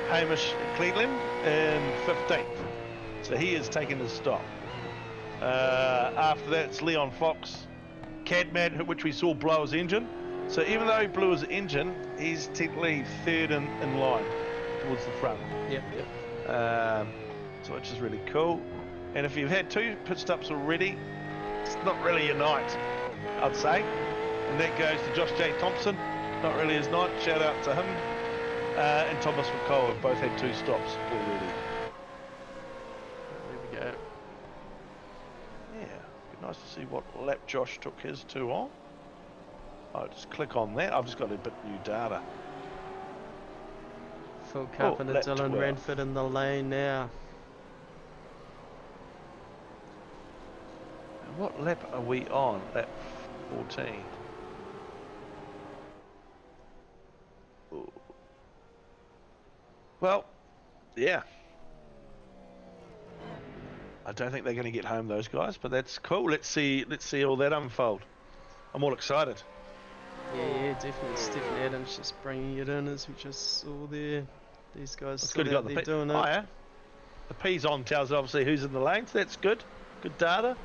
S3: Hamish Cleveland in 15th. So he has taken his stop. After that, it's Leon Fox, Cadman, which we saw blow his engine. So even though he blew his engine, he's technically third in line towards the front.
S2: Yep.
S3: So which is really cool. And if you've had 2 pit stops already, it's not really your night, I'd say. And that goes to Josh J. Thompson. Not really his night. Shout out to him. And Thomas McCall have both had 2 stops already.
S2: There we go.
S3: Yeah, be nice to see what lap Josh took his 2 on. I'll just click on that. I've just got a bit new data.
S2: Phil Carpenter,
S3: lap
S2: Dylan
S3: 12.
S2: Radford in the lane now.
S3: And what lap are we on? Lap 14. Ooh. Well, yeah. I don't think they're going to get home, those guys, but that's cool. Let's see all that unfold. I'm all excited.
S2: Yeah, definitely. Stephen Adams just bringing it in as we just saw there. These guys
S3: It's
S2: still
S3: good he got
S2: out
S3: the
S2: there doing
S3: Oh
S2: it.
S3: yeah. The P's on tells obviously who's in the lanes. That's good. Good data.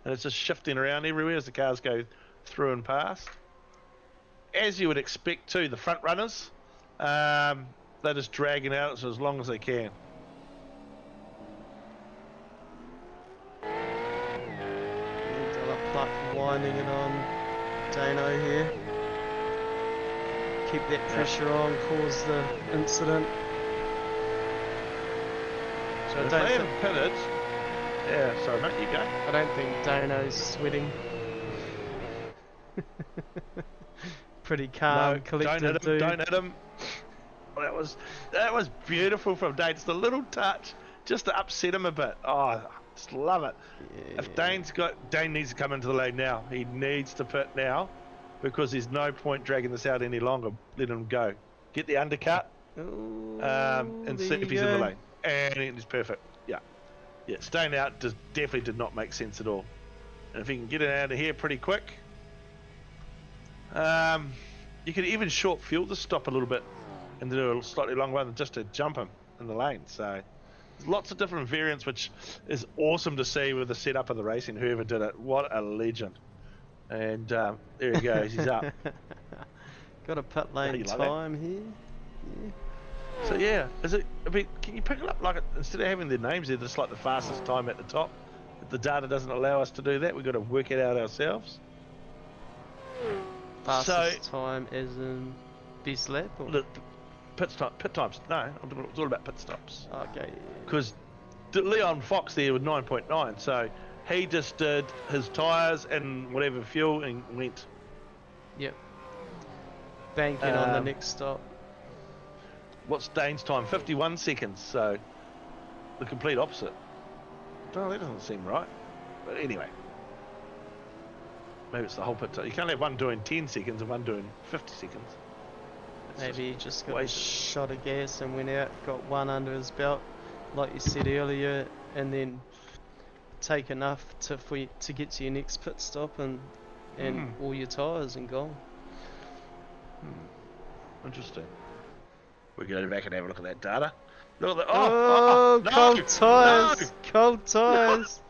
S3: And it's just shifting around everywhere as the cars go through and past. As you would expect too, the front runners, they're just dragging out as long as they can.
S2: Mandela Pluck winding it on Dano here. Keep that pressure on, cause the incident. So I
S3: If
S2: don't
S3: they
S2: think,
S3: haven't pitted, yeah, sorry mate, you go.
S2: I don't think Dano's sweating. Pretty calm,
S3: No,
S2: collected
S3: don't hit him,
S2: dude.
S3: don't hit him. That was beautiful from Dane. Just a little touch, just to upset him a bit. Oh, I just love it.
S2: Yeah.
S3: If Dane needs to come into the lane now. He needs to pit now, because there's no point dragging this out any longer. Let him go. Get the undercut,
S2: Ooh,
S3: and see
S2: there
S3: if
S2: you
S3: he's in the
S2: go.
S3: lane. And he's perfect. Yeah, yeah. Staying out definitely did not make sense at all. And if he can get it out of here pretty quick, you could even short fuel to stop a little bit and do a slightly long run just to jump him in the lane. So there's lots of different variants, which is awesome to see with the setup of the racing. Whoever did it, what a legend! And there he goes, he's up.
S2: Got a pit
S3: you
S2: lane
S3: like that?
S2: time here. Yeah.
S3: So yeah, can you pick it up like instead of having their names there, just like the fastest time at the top? If the data doesn't allow us to do that, we've got to work it out ourselves.
S2: Fastest time as in best lap? Or?
S3: The pit times. No, it's all about pit stops.
S2: Okay.
S3: Because Leon Fox there with 9.9, so he just did his tyres and whatever fuel and went.
S2: Yep. Banking on the next stop.
S3: What's Dane's time? 51 seconds, so the complete opposite. No, that doesn't seem right. But anyway. Maybe it's the whole pit time. You can't have one doing 10 seconds and one doing 50 seconds. It's
S2: Maybe he just got a
S3: wasted.
S2: shot of gas and went out, got one under his belt, like you said earlier, and then take enough to get to your next pit stop and all your tyres and gone.
S3: Interesting. We're going back and have a look at that data. Look at that.
S2: Oh,
S3: no,
S2: cold tyres!
S3: no.
S2: Cold tyres!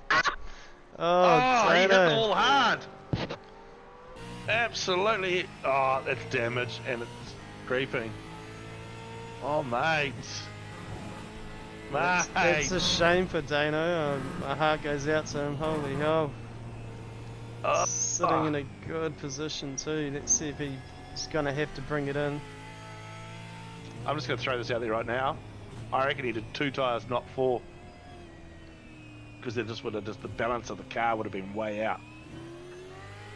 S2: Oh,
S3: He hit
S2: Dano.
S3: the wall hard. Absolutely. Oh, that's damage and it's creeping. Oh, mate.
S2: It's a shame for Dano. My heart goes out to him. Holy hell.
S3: Oh,
S2: Sitting in a good position too. Let's see if he's going to have to bring it in.
S3: I'm just going to throw this out there right now. I reckon he did 2 tyres, not 4. Because they just would have the balance of the car would have been way out.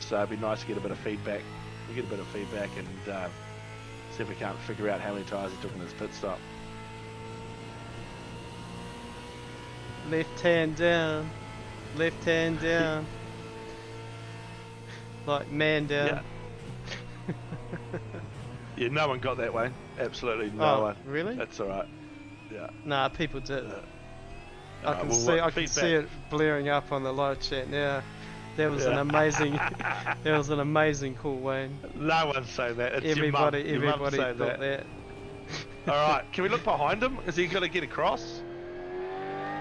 S3: So it'd be nice to get a bit of feedback. We get a bit of feedback and see if we can't figure out how many tyres he took in his pit stop.
S2: Left hand down. Left hand down. Like man down.
S3: Yeah, no one got that one. Absolutely no one.
S2: Really?
S3: That's alright. Yeah.
S2: Nah, people did. I
S3: Alright,
S2: can
S3: well,
S2: see.
S3: what
S2: I can see
S3: feedback?
S2: it blaring up on the live chat now. That was an
S3: Yeah.
S2: amazing. That was an amazing call, Wayne.
S3: No one's saying that. It's
S2: Everybody
S3: your mum.
S2: thought
S3: saying
S2: that.
S3: Alright, can we look behind him? Is he got to get across?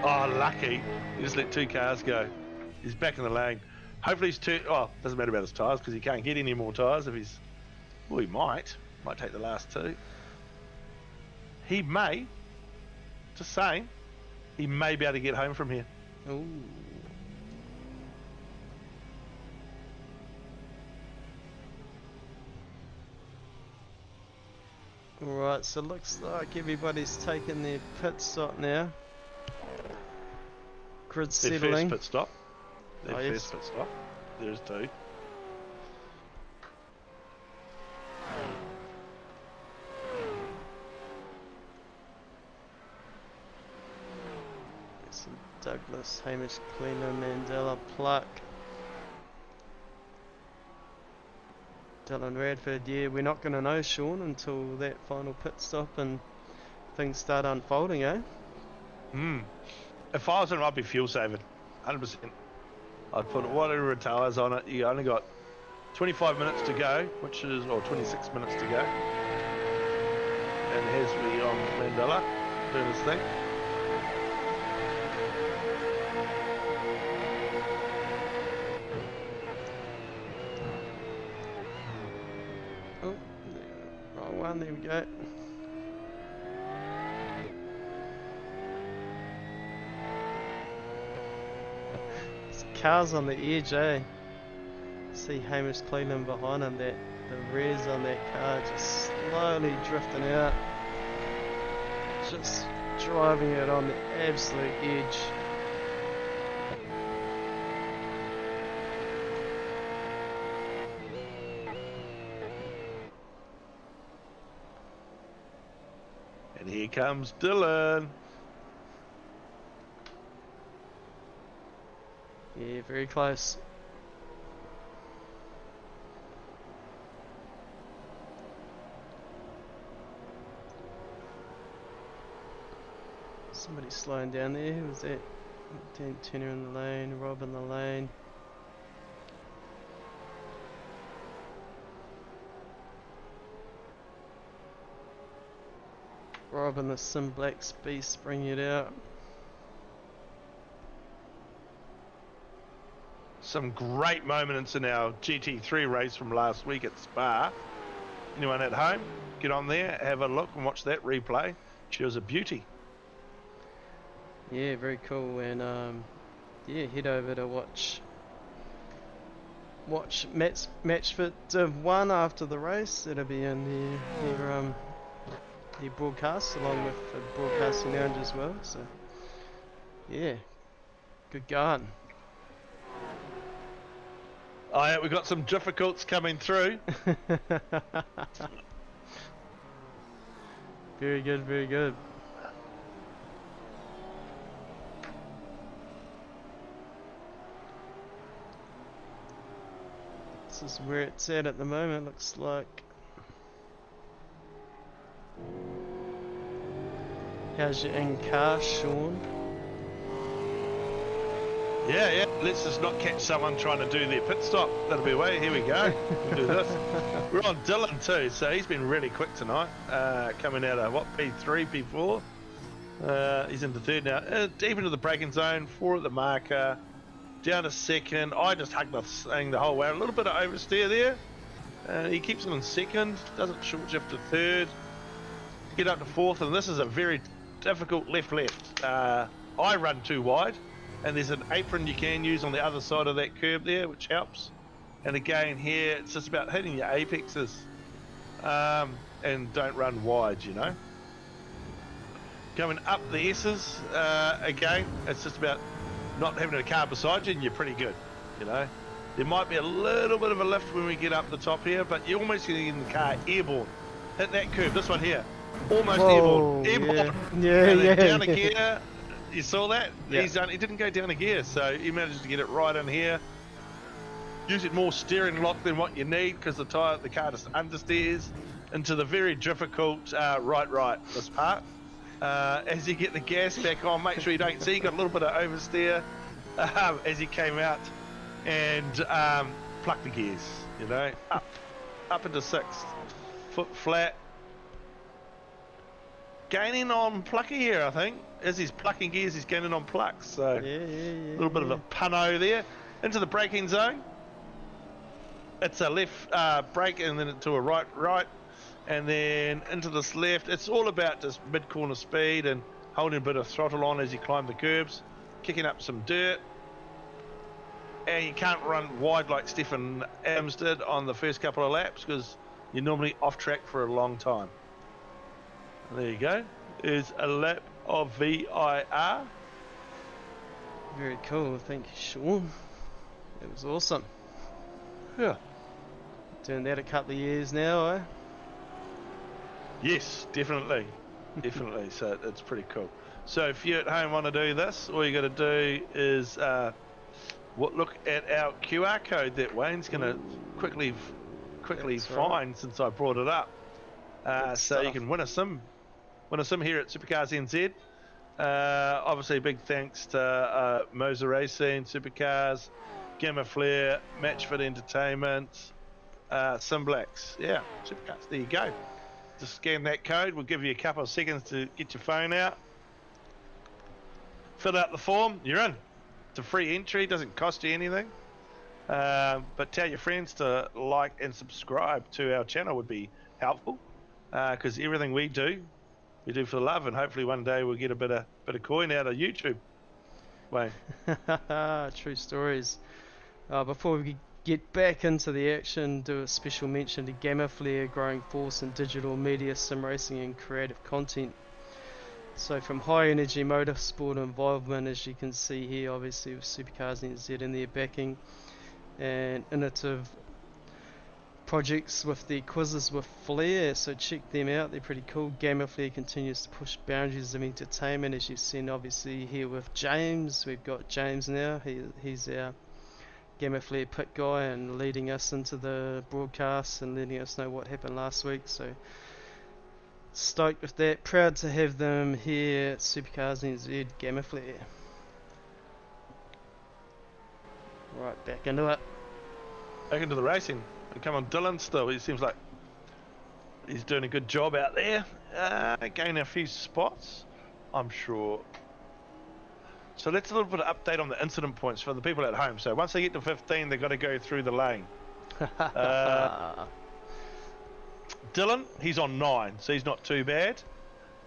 S3: Oh, lucky. He just let 2 cars go. He's back in the lane. Hopefully he's doesn't matter about his tyres because he can't get any more tyres if he's... Well, he might. Might take the last 2. He may, just saying, he may be able to get home from here.
S2: Ooh. Alright, so looks like everybody's taken their pit stop now. Grid
S3: Their
S2: settling.
S3: first pit stop. Their
S2: Oh, yes.
S3: first pit stop. There's 2.
S2: Some Douglas, Hamish Cleaner, Mandela, Pluck. Dylan Radford, yeah, we're not going to know, Sean, until that final pit stop and things start unfolding, eh?
S3: If I was him, I'd be fuel saving. 100%. I'd put whatever tyres on it. You only got 25 minutes to go, or 26 minutes to go. And Hasby on Mandela doing his thing.
S2: Oh, wrong one, there we go. This car's on the edge, eh? See Hamish Cleveland behind him, the rears on that car just slowly drifting out. Just driving it on the absolute edge.
S3: And here comes Dylan.
S2: Yeah, very close. Somebody slowing down there. Who was that? Dan Turner in the lane, Rob in the lane. Rob and the Sim Blacks beast bring it out.
S3: Some great moments in our GT3 race from last week at Spa. Anyone at home, get on there, have a look and watch that replay. She was a beauty.
S2: Yeah, very cool. And yeah, head over to watch Matchfit Div 1 after the race. It'll be in their broadcast along with the broadcasting lounge as well. So yeah, good going.
S3: Oh yeah, we've got some difficulties coming through.
S2: Very good, very good. This is where it's at the moment, looks like. How's your in-car, Sean?
S3: Yeah, let's just not catch someone trying to do their pit stop. That'll be away. Here we go. We'll do this. We're on Dylan too, so he's been really quick tonight. Coming out of what, P3, P4? He's into third now. Deep into the braking zone, 4 at the marker, down to second. I just hugged the thing the whole way. A little bit of oversteer there. He keeps it in second, doesn't short shift to third. Get up to fourth, and this is a very difficult left. I run too wide. And there's an apron you can use on the other side of that curb there, which helps. And again here, it's just about hitting your apexes. And don't run wide, you know. Going up the S's, again, it's just about not having a car beside you and you're pretty good, you know. There might be a little bit of a lift when we get up the top here, but you're almost getting in the car airborne. Hit that curb, this one here. Almost
S2: Whoa,
S3: airborne.
S2: Yeah,
S3: and then
S2: yeah.
S3: down a gear. You saw that?
S2: Yeah.
S3: He didn't go down a gear, so he managed to get it right in here. Use it more steering lock than what you need because the car just understeers into the very difficult right, this part. As you get the gas back on, make sure you don't see, you got a little bit of oversteer as he came out and pluck the gears, you know, up into 6th, foot flat. Gaining on plucky here, I think. As he's plucking gears, he's gaining on plucks. So
S2: Yeah.
S3: a little bit of a punno there. Into the braking zone. It's a left brake and then into a right, and then into this left. It's all about just mid-corner speed and holding a bit of throttle on as you climb the curbs, kicking up some dirt. And you can't run wide like Stephen Adams did on the first couple of laps because you're normally off track for a long time. There you go. There's a lap of VIR.
S2: Very cool, thank you, Sean. It was awesome.
S3: Yeah.
S2: Doing that a couple of years now, eh?
S3: Yes, definitely. Definitely. So it's pretty cool. So if you at home want to do this, all you got to do is look at our QR code that Wayne's going to quickly
S2: That's
S3: find
S2: right.
S3: since I brought it up.
S2: Good
S3: So you
S2: stuff.
S3: can win a sim here at SuperCars NZ. Obviously, big thanks to Moser Racing, SuperCars, Gamma Flare, Matchfit Entertainment, Simblacks. Yeah, Supercars. There you go. Just scan that code. We'll give you a couple of seconds to get your phone out. Fill out the form. You're in. It's a free entry. Doesn't cost you anything. But tell your friends to like and subscribe to our channel would be helpful. Because everything we do for love, and hopefully one day we'll get a bit of coin out of YouTube. Wayne.
S2: True stories. Before we get back into the action, do a special mention to Gamma Flare, growing force in digital media, sim racing and creative content. So from high energy motorsport involvement, as you can see here, obviously with SuperCars NZ in their backing, and innovative projects with the quizzes with Flare, so check them out, they're pretty cool. Gamma Flare continues to push boundaries of entertainment, as you've seen obviously here with James. We've got James now, he's our Gamma Flare pit guy and leading us into the broadcast and letting us know what happened last week, so stoked with that. Proud to have them here at SuperCars NZ, Gamma Flare. Right, back into it.
S3: Back into the racing. And come on, Dylan still. He seems like he's doing a good job out there. Gaining a few spots, I'm sure. So let's a little bit of update on the incident points for the people at home. So once they get to 15, they've got to go through the lane. Dylan, he's on 9, so he's not too bad.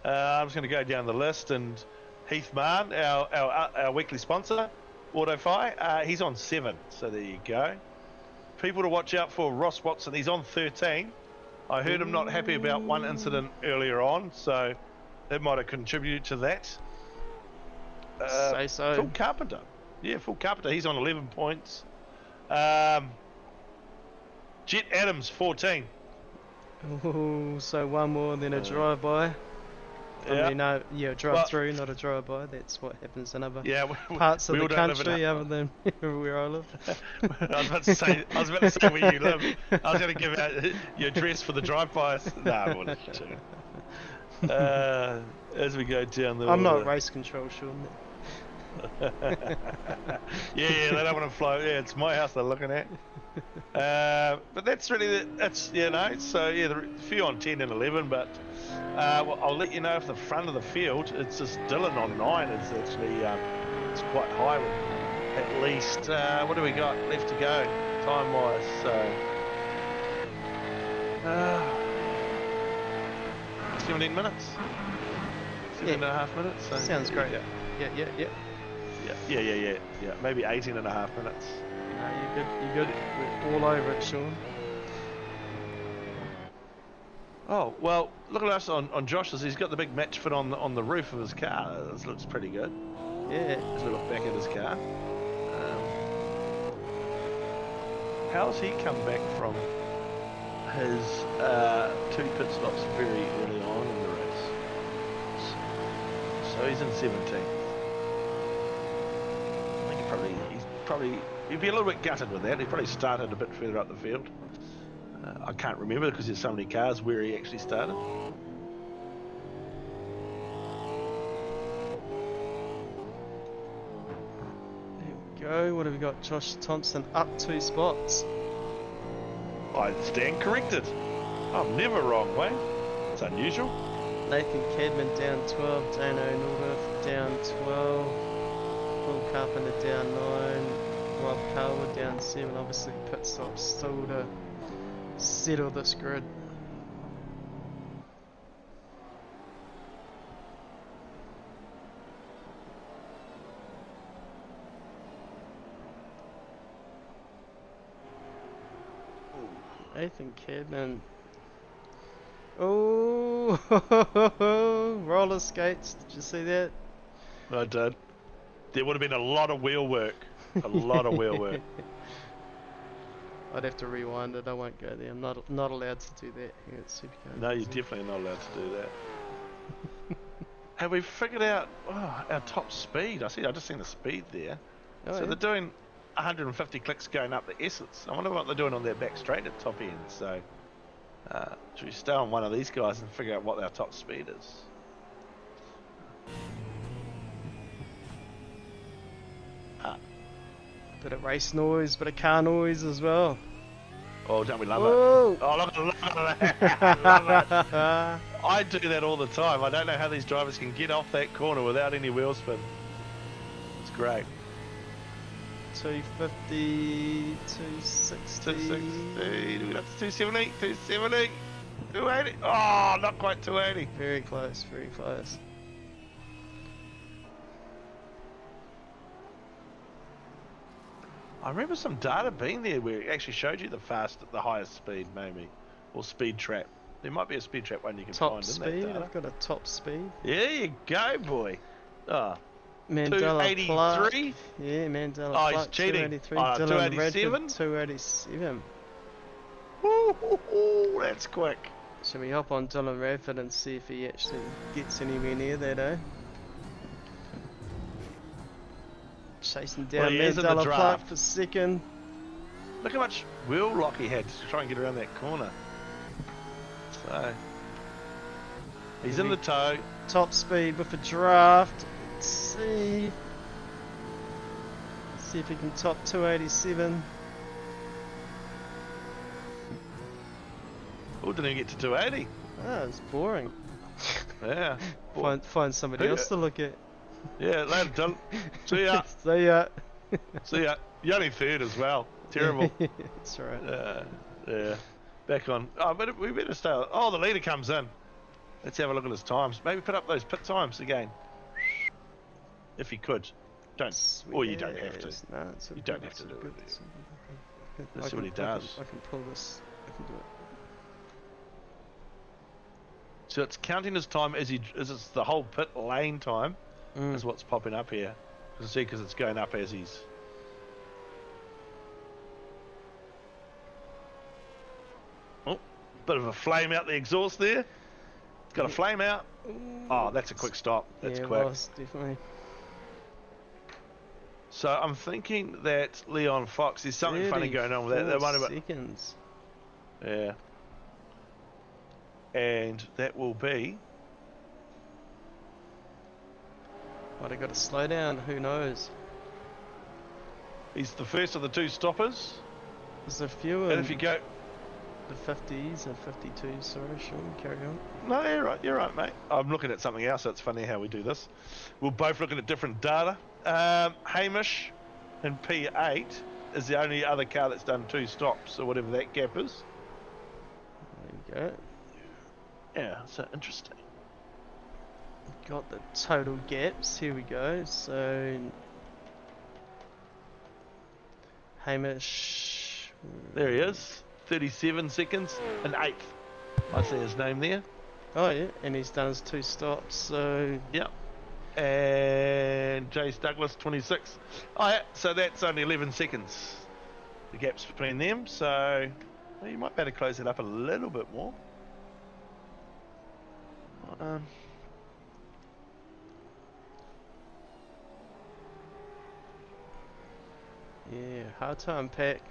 S3: I'm just going to go down the list, and Heath Mann, our weekly sponsor, AutoFi, he's on 7, so there you go. People to watch out for, Ross Watson, he's on 13. I heard him not happy about one incident earlier on, so that might have contributed to that.
S2: Say so.
S3: Phil Carpenter. Yeah, Phil Carpenter, he's on 11 points. Jet Adams, 14.
S2: Ooh, so one more than a drive-by.
S3: Yeah.
S2: I mean, yeah, drive-through, not a drive-by. That's what happens in other
S3: Yeah,
S2: parts of
S3: we
S2: the
S3: all don't live
S2: country
S3: in
S2: other than where I live.
S3: I was about to say where you live. I was going to give out your address for the drive-bys. No, I wanted to. As we go down the
S2: I'm
S3: order.
S2: not race control, Sean.
S3: yeah, they don't want to flow. Yeah, it's my house they're looking at. But that's really that's so yeah, the few on 10 and 11, but well, I'll let you know if the front of the field, it's just Dylan on 9. It's actually it's quite high with at least what do we got left to go time wise? So 17 minutes, 17.5 minutes. So,
S2: sounds great.
S3: Yeah.
S2: Yeah.
S3: Yeah. Maybe 18.5 minutes.
S2: No, you're good. We're all over it, Sean.
S3: Oh well, look at us on Josh's. He's got the big match fit on the roof of his car. This looks pretty good.
S2: Yeah.
S3: As we look back at his car, how's he come back from his 2 pit stops very early on in the race? So he's in 17th. I think he'd be a little bit gutted with that. He probably started a bit further up the field. I can't remember because there's so many cars where he actually started.
S2: There we go. What have we got? Josh Thompson up 2 spots.
S3: I stand corrected. I'm never wrong, Wayne. It's unusual.
S2: Nathan Cadman down 12. Dano Norworth down 12. Paul Carpenter down 9. Rob Carwood down 7. Obviously pit stops still to settle this grid. Nathan Cadman. Oh, roller skates. Did you see that?
S3: I did. There would have been a lot of wheel work. A lot of wheel work.
S2: I'd have to rewind it. I won't go there. I'm not allowed to do that here at SuperCars.
S3: No, you're definitely not allowed to do that. Have we figured out our top speed? I just seen the speed there.
S2: Oh,
S3: So
S2: yeah.
S3: they're doing 150 clicks going up the S's. I wonder what they're doing on their back straight at top end. So should we stay on one of these guys and figure out what our top speed is?
S2: Bit of race noise, bit of car noise as well.
S3: Oh, don't we love
S2: Whoa.
S3: it? Oh, look at that. Love it. I do that all the time. I don't know how these drivers can get off that corner without any wheel spin. It's great.
S2: 250, 260.
S3: 260, do we got to 270, 270, 280. Oh, not quite 280.
S2: Very close, very close.
S3: I remember some data being there where it actually showed you the highest speed, maybe, or speed trap. There might be a speed trap one you can
S2: Top
S3: find in
S2: speed,
S3: that data.
S2: I've got a top speed.
S3: There you go, boy. Oh,
S2: Mandela
S3: 283.
S2: Yeah, Mandela
S3: Oh, he's
S2: Clark,
S3: cheating.
S2: 283.
S3: Oh,
S2: Dylan
S3: 287?
S2: Redford, 287.
S3: Ooh, that's quick.
S2: Shall we hop on Dylan Radford and see if he actually gets anywhere near that, eh? Chasing down
S3: Well, he is in the
S2: Mandela Clark
S3: draft.
S2: for second.
S3: Look how much wheel lock he had to try and get around that corner. So, he's in the tow.
S2: Top speed with a draft. Let's see. See if he can top 287.
S3: Oh, didn't even get to 280.
S2: Ah, it's boring.
S3: Yeah.
S2: Find somebody else to look at.
S3: Yeah, later, done. See ya.
S2: See ya.
S3: See ya. You're only third as well. Terrible.
S2: That's right.
S3: Yeah. Back on. Oh, but we better stay. Oh, the leader comes in. Let's have a look at his times. Maybe put up those pit times again. If he could. Don't. Or you don't have to.
S2: No, it's
S3: You don't have to do it. Let's see what he does.
S2: I can pull this. I can do it.
S3: So it's counting his time as it's the whole pit lane time is what's popping up here. You see, because it's going up as he's. Oh, bit of a flame out the exhaust there. It's got a flame out. Oh, that's a quick stop. That's
S2: yeah,
S3: quick.
S2: It was, definitely.
S3: So I'm thinking that Leon Fox, there's something funny going on with that. They might have,
S2: seconds.
S3: yeah. And that will be.
S2: Might have got to slow down. Who knows?
S3: He's the first of the two stoppers.
S2: There's a few.
S3: And if you go.
S2: The 50s and 52s. Sorry, Sean. Carry on.
S3: No, you're right, mate. I'm looking at something else. It's funny how we do this. We're both looking at different data. Hamish in P8 is the only other car that's done 2 stops, or whatever that gap is.
S2: There you go.
S3: Yeah, so interesting.
S2: Got the total gaps. Here we go. So Hamish.
S3: There he is. 37 seconds and 8th. I see his name there.
S2: Oh yeah, and he's done his 2 stops. So
S3: Yeah. And Jace Douglas 26. Oh yeah, so that's only 11 seconds. The gaps between them. So well, you might better close it up a little bit more.
S2: yeah, hard to unpack.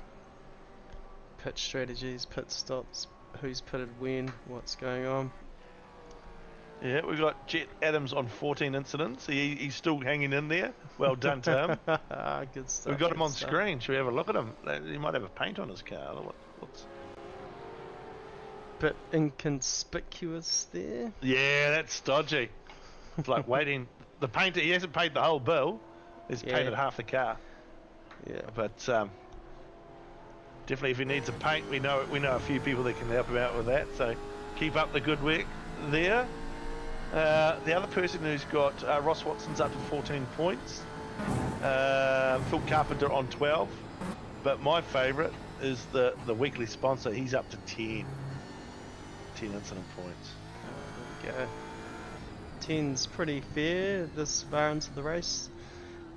S2: Pit strategies, pit stops, who's pitted when, what's going on.
S3: Yeah, we've got Jet Adams on 14 incidents. He's still hanging in there. Well done to him.
S2: Good stuff.
S3: We've got him
S2: good
S3: on
S2: stuff.
S3: screen. Should we have a look at him? He might have a paint on his car. What's...
S2: Bit inconspicuous there.
S3: Yeah, that's dodgy. It's like waiting. The painter, he hasn't paid the whole bill. He's
S2: Yeah.
S3: painted half the car.
S2: Yeah.
S3: But definitely, if he needs a paint, we know a few people that can help him out with that. So keep up the good work there. The other person who's got Ross Watson's up to 14 points. Phil Carpenter on 12. But my favourite is the weekly sponsor. He's up to 10 incident points.
S2: There we go. 10's pretty fair this far into the race.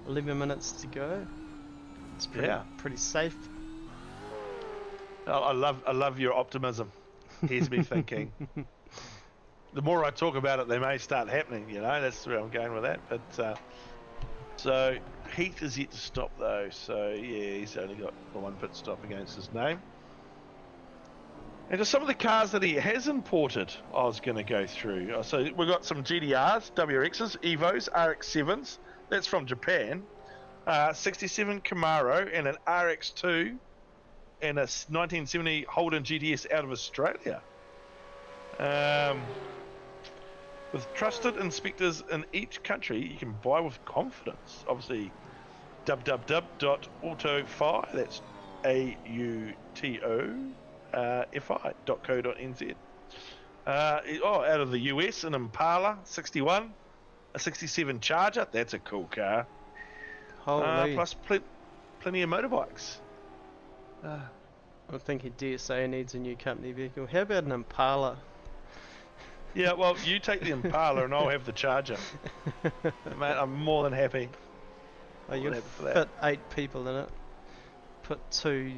S2: 11 minutes to go. It's pretty safe.
S3: I love your optimism. Here's me thinking. The more I talk about it, they may start happening. You know, that's where I'm going with that. But so Heath is yet to stop though. So yeah, he's only got the 1 pit stop against his name. And just some of the cars that he has imported, I was going to go through. So we've got some GDRs, WRXs, Evos, RX-7s. That's from Japan. 67 Camaro and an RX-2 and a 1970 Holden GTS out of Australia. With trusted inspectors in each country, you can buy with confidence. Obviously, www.autofi, that's AUTOFI.co.nz. Out of the US, an Impala 61, a 67 Charger, that's a cool car.
S2: Holy.
S3: Plus plenty of motorbikes.
S2: I think DSA needs a new company vehicle. How about an Impala?
S3: Yeah, well, you take the Impala and I'll have the Charger. Mate, I'm more than happy.
S2: Oh, you
S3: More than
S2: could
S3: happy for that.
S2: fit 8 people in it. Put 2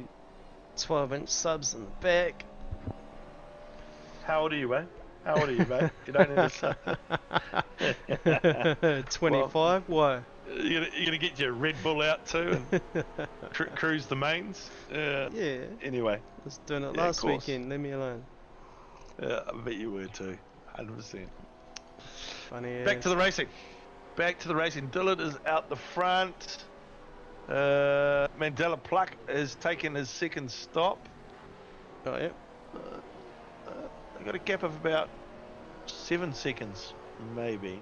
S2: 12-inch subs in the back.
S3: How old are you, mate? How old are you, mate? You don't need to
S2: 25? Why?
S3: You're gonna get your Red Bull out too and cruise the mains.
S2: Yeah.
S3: Anyway,
S2: I was doing it
S3: Yeah, of
S2: last
S3: course.
S2: weekend. Leave me alone.
S3: I bet you were too. 100%.
S2: Funny
S3: Back
S2: as.
S3: to the racing. Dillard is out the front. Mandela Pluck has taken his second stop.
S2: Oh, yeah.
S3: They got a gap of about 7 seconds, maybe.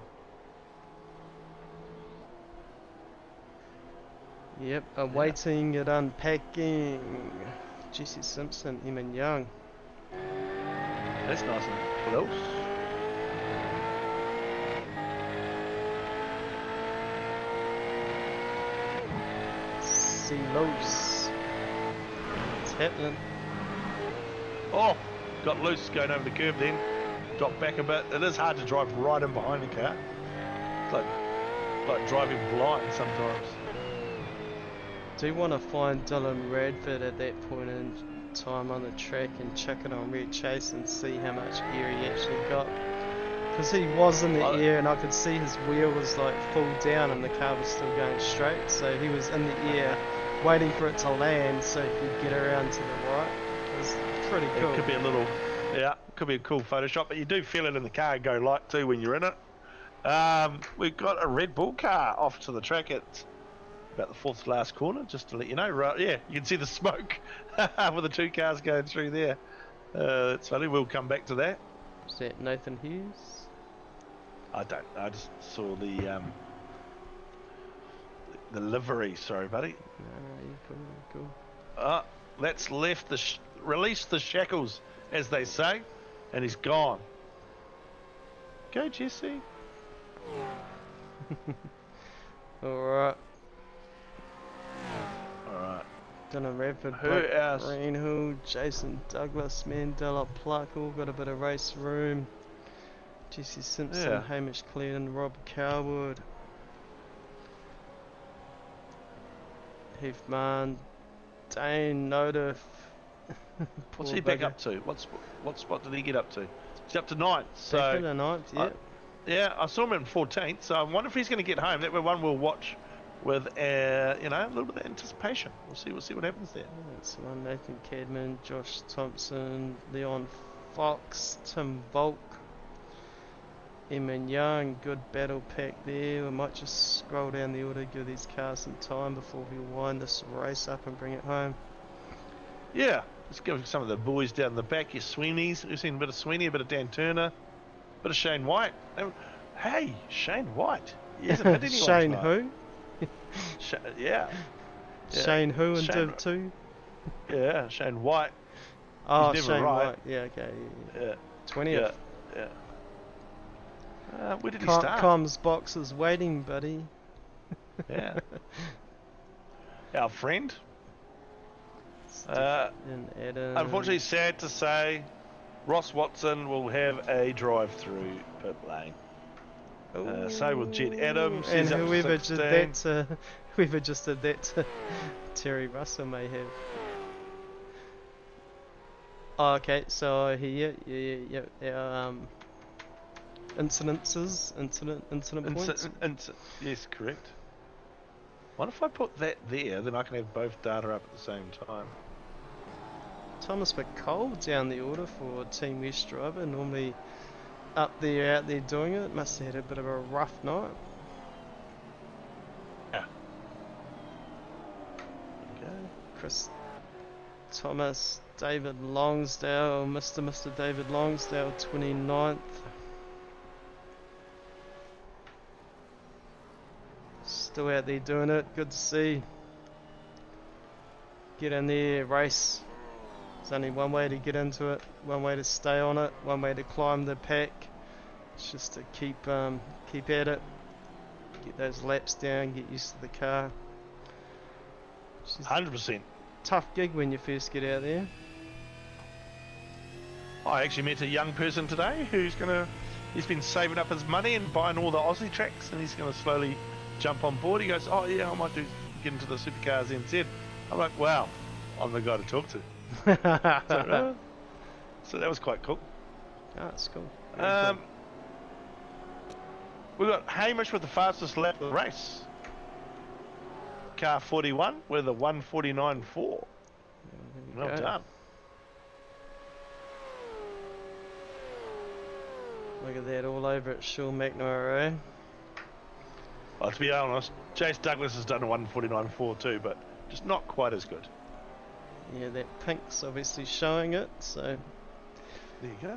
S2: Yep, awaiting it unpacking. Jesse Simpson, Eamon Young.
S3: That's nice and close.
S2: See loose. It's happening.
S3: Oh, got loose going over the curb then. Dropped back a bit. It is hard to drive right in behind the car. It's like driving blind sometimes.
S2: Do you want to find Dylan Radford at that point in time on the track and chuck it on Red Chase and see how much air he actually got? Because he was in the air and I could see his wheel was like full down and the car was still going straight, so he was in the air waiting for it to land so he could get around to the right. It was pretty cool.
S3: It could be a little, could be a cool Photoshop, but you do feel it in the car go light too when you're in it. We've got a Red Bull car off to the track at about the 4th last corner, just to let you know. Right, yeah, you can see the smoke with the 2 cars going through there. It's funny, we'll come back to that.
S2: Is that Nathan Hughes?
S3: I don't know, I just saw the livery, sorry buddy.
S2: No, you're cool.
S3: That's left released the shackles, as they say, and he's gone. Go Jesse.
S2: Alright.
S3: Alright.
S2: Dylan Radford,
S3: Who
S2: Blake
S3: else?
S2: Greenhill, Jason Douglas, Mandela Pluck, all got a bit of race room. Jesse Simpson,
S3: Yeah.
S2: Hamish Cleland, Rob Cowwood, Heath Mann, Dane Notiff.
S3: What's he back up to? What spot did he get up to? He's up to 9th. So
S2: Back in the 9th, yeah.
S3: yeah, I saw him in 14th. So I wonder if he's going to get home. That one we'll watch with a little bit of anticipation. We'll see what happens there.
S2: That's the one. Nathan Cadman, Josh Thompson, Leon Fox, Tim Volk, Eamon Young. Good battle pack there. We might just scroll down the order, give these cars some time before we wind this race up and bring it home.
S3: Yeah, let's give some of the boys down the back. Your Sweeneys. We've seen a bit of Sweeney, a bit of Dan Turner, a bit of Shane White. Hey, Shane White. He hasn't hit anyone
S2: Shane
S3: tonight.
S2: who?
S3: Yeah.
S2: Shane who in
S3: Shane-
S2: Div 2?
S3: Yeah, Shane White.
S2: Oh,
S3: He's never
S2: Shane
S3: right.
S2: White. Yeah, okay.
S3: Yeah.
S2: 20th.
S3: Yeah. Where did he start?
S2: Comms box is waiting, buddy.
S3: Yeah. Our friend.
S2: And Adam.
S3: Unfortunately, sad to say, Ross Watson will have a drive-through pit lane. So will Jed Adams.
S2: And
S3: He's up to
S2: whoever
S3: 16.
S2: did that to, whoever just did that to Terry Russell may have. Oh, okay, so here, yeah, incident points.
S3: Yes, correct. What if I put that there, then I can have both data up at the same time.
S2: Thomas McCall down the order for Team West driver, normally up there, out there doing it. Must have had a bit of a rough night.
S3: Yeah.
S2: Chris Thomas David Longsdale, Mr. David Longsdale, 29th. Still out there doing it, good to see. Get in there, race. There's only one way to get into it, one way to stay on it, one way to climb the pack. It's just to keep at it, get those laps down, get used to the car. It's just
S3: 100%.
S2: tough gig when you first get out there.
S3: I actually met a young person today who's he's been saving up his money and buying all the Aussie tracks, and he's going to slowly jump on board. He goes, oh yeah, I might get into the SuperCars NZ. I'm like, wow, I'm the guy to talk to. So that was quite cool.
S2: Oh, that's cool. Very cool.
S3: We've got Hamish with the fastest lap of the race. Car 41 with a 1:49.4. Well
S2: go.
S3: done.
S2: Look at that, all over at Sean McNamara.
S3: Well, to be honest, Chase Douglas has done a 1:49.4 too, but just not quite as good.
S2: Yeah, that pink's obviously showing it, so
S3: There you go.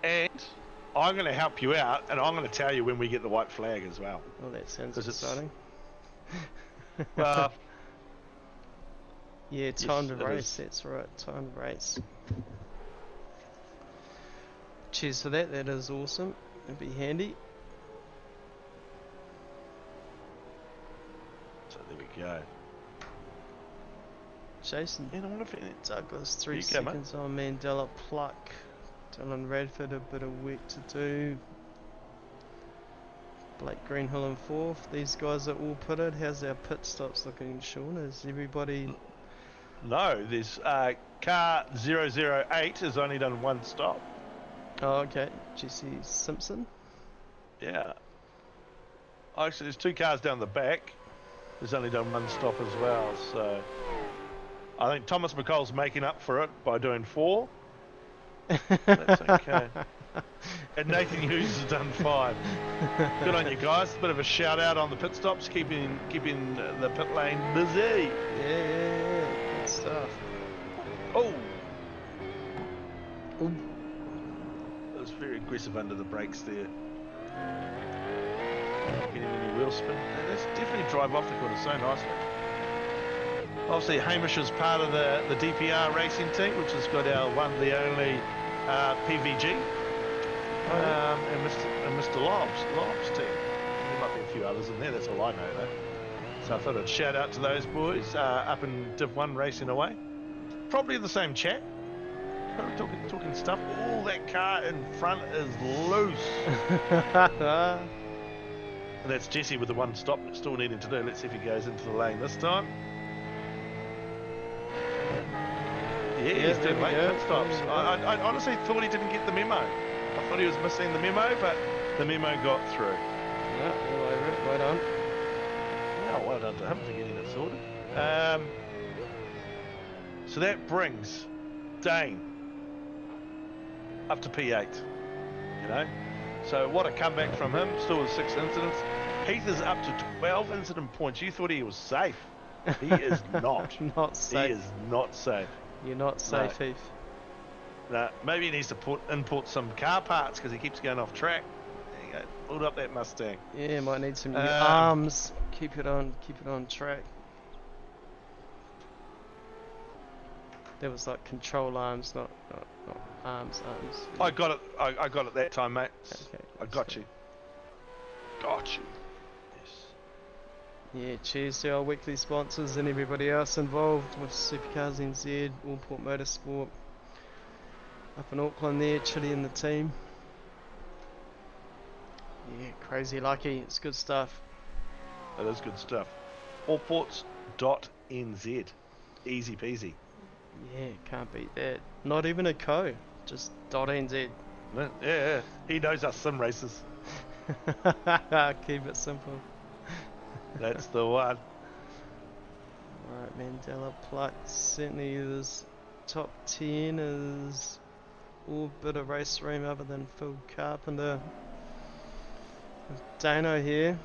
S3: And I'm going to help you out, and I'm going to tell you when we get the white flag as well.
S2: well, that sounds
S3: 'Cause it's-
S2: exciting.
S3: Well,
S2: Yeah, time
S3: yes,
S2: to
S3: it
S2: race,
S3: is.
S2: that's right, time to race. Cheers for that, that is awesome. It'd be handy.
S3: so there we go.
S2: Jason
S3: And I wonder if it,
S2: Douglas, 3
S3: You go, mate.
S2: seconds on Mandela Pluck. Dylan Radford, a bit of work to do. Blake Greenhill in 4th. These guys are all pitted. How's our pit stops looking, Sean? Is everybody...
S3: no, there's car 008 has only done one stop.
S2: Oh, okay. Jesse Simpson.
S3: Yeah. Actually, there's 2 cars down the back. There's only done one stop as well, so I think Thomas McCall's making up for it by doing 4. That's okay. And Nathan Hughes has done 5. Good on you guys. Bit of a shout out on the pit stops, keeping the pit lane busy.
S2: Yeah. Good stuff.
S3: Oh,
S2: Ooh.
S3: that was very aggressive under the brakes there. Not getting any wheel spin. And that's definitely drive off the corner so nicely. Obviously, Hamish is part of the DPR racing team, which has got our one, the only PVG, and Mr. Lob's team. There might be a few others in there. That's all I know, though. So I thought I'd shout out to those boys up in Div 1 racing away. Probably in the same chat. Probably talking stuff. Oh, that car in front is loose. And that's Jesse with the one stop still needing to do. Let's see if he goes into the lane this time. Yeah, he's
S2: there
S3: doing
S2: we
S3: late
S2: go.
S3: pit stops.
S2: There we go.
S3: I honestly thought he didn't get the memo. I thought he was missing the memo, but the memo got through.
S2: Yeah, all over it. Right on.
S3: Yeah, well done to him for getting it sorted. So that brings Dane up to P8. You know? So what a comeback from him, still with 6 incidents. Heath is up to 12 incident points. You thought he was safe. He is not.
S2: Not safe.
S3: He is not safe.
S2: You're not safe, Heath.
S3: No, maybe he needs to import some car parts because he keeps going off track. There you go. Build up that Mustang.
S2: Yeah, might need some new arms. Keep it on track. There was like control arms, not arms.
S3: I got it. I got it that time, mate.
S2: Okay,
S3: I got you. Got you. Yes.
S2: Yeah, cheers to our weekly sponsors and everybody else involved with SuperCars NZ, Allport Motorsport. Up in Auckland there, Chili and the team. Yeah, crazy lucky. It's good stuff.
S3: That is good stuff. Allports.nz. Easy peasy.
S2: Yeah, can't beat that. Not even a co, just .nz.
S3: Yeah, he knows us sim races.
S2: Keep it simple.
S3: That's the one.
S2: Alright, Mandela Pluck. Certainly this top 10 is all bit of race room other than Phil Carpenter. With Dano here.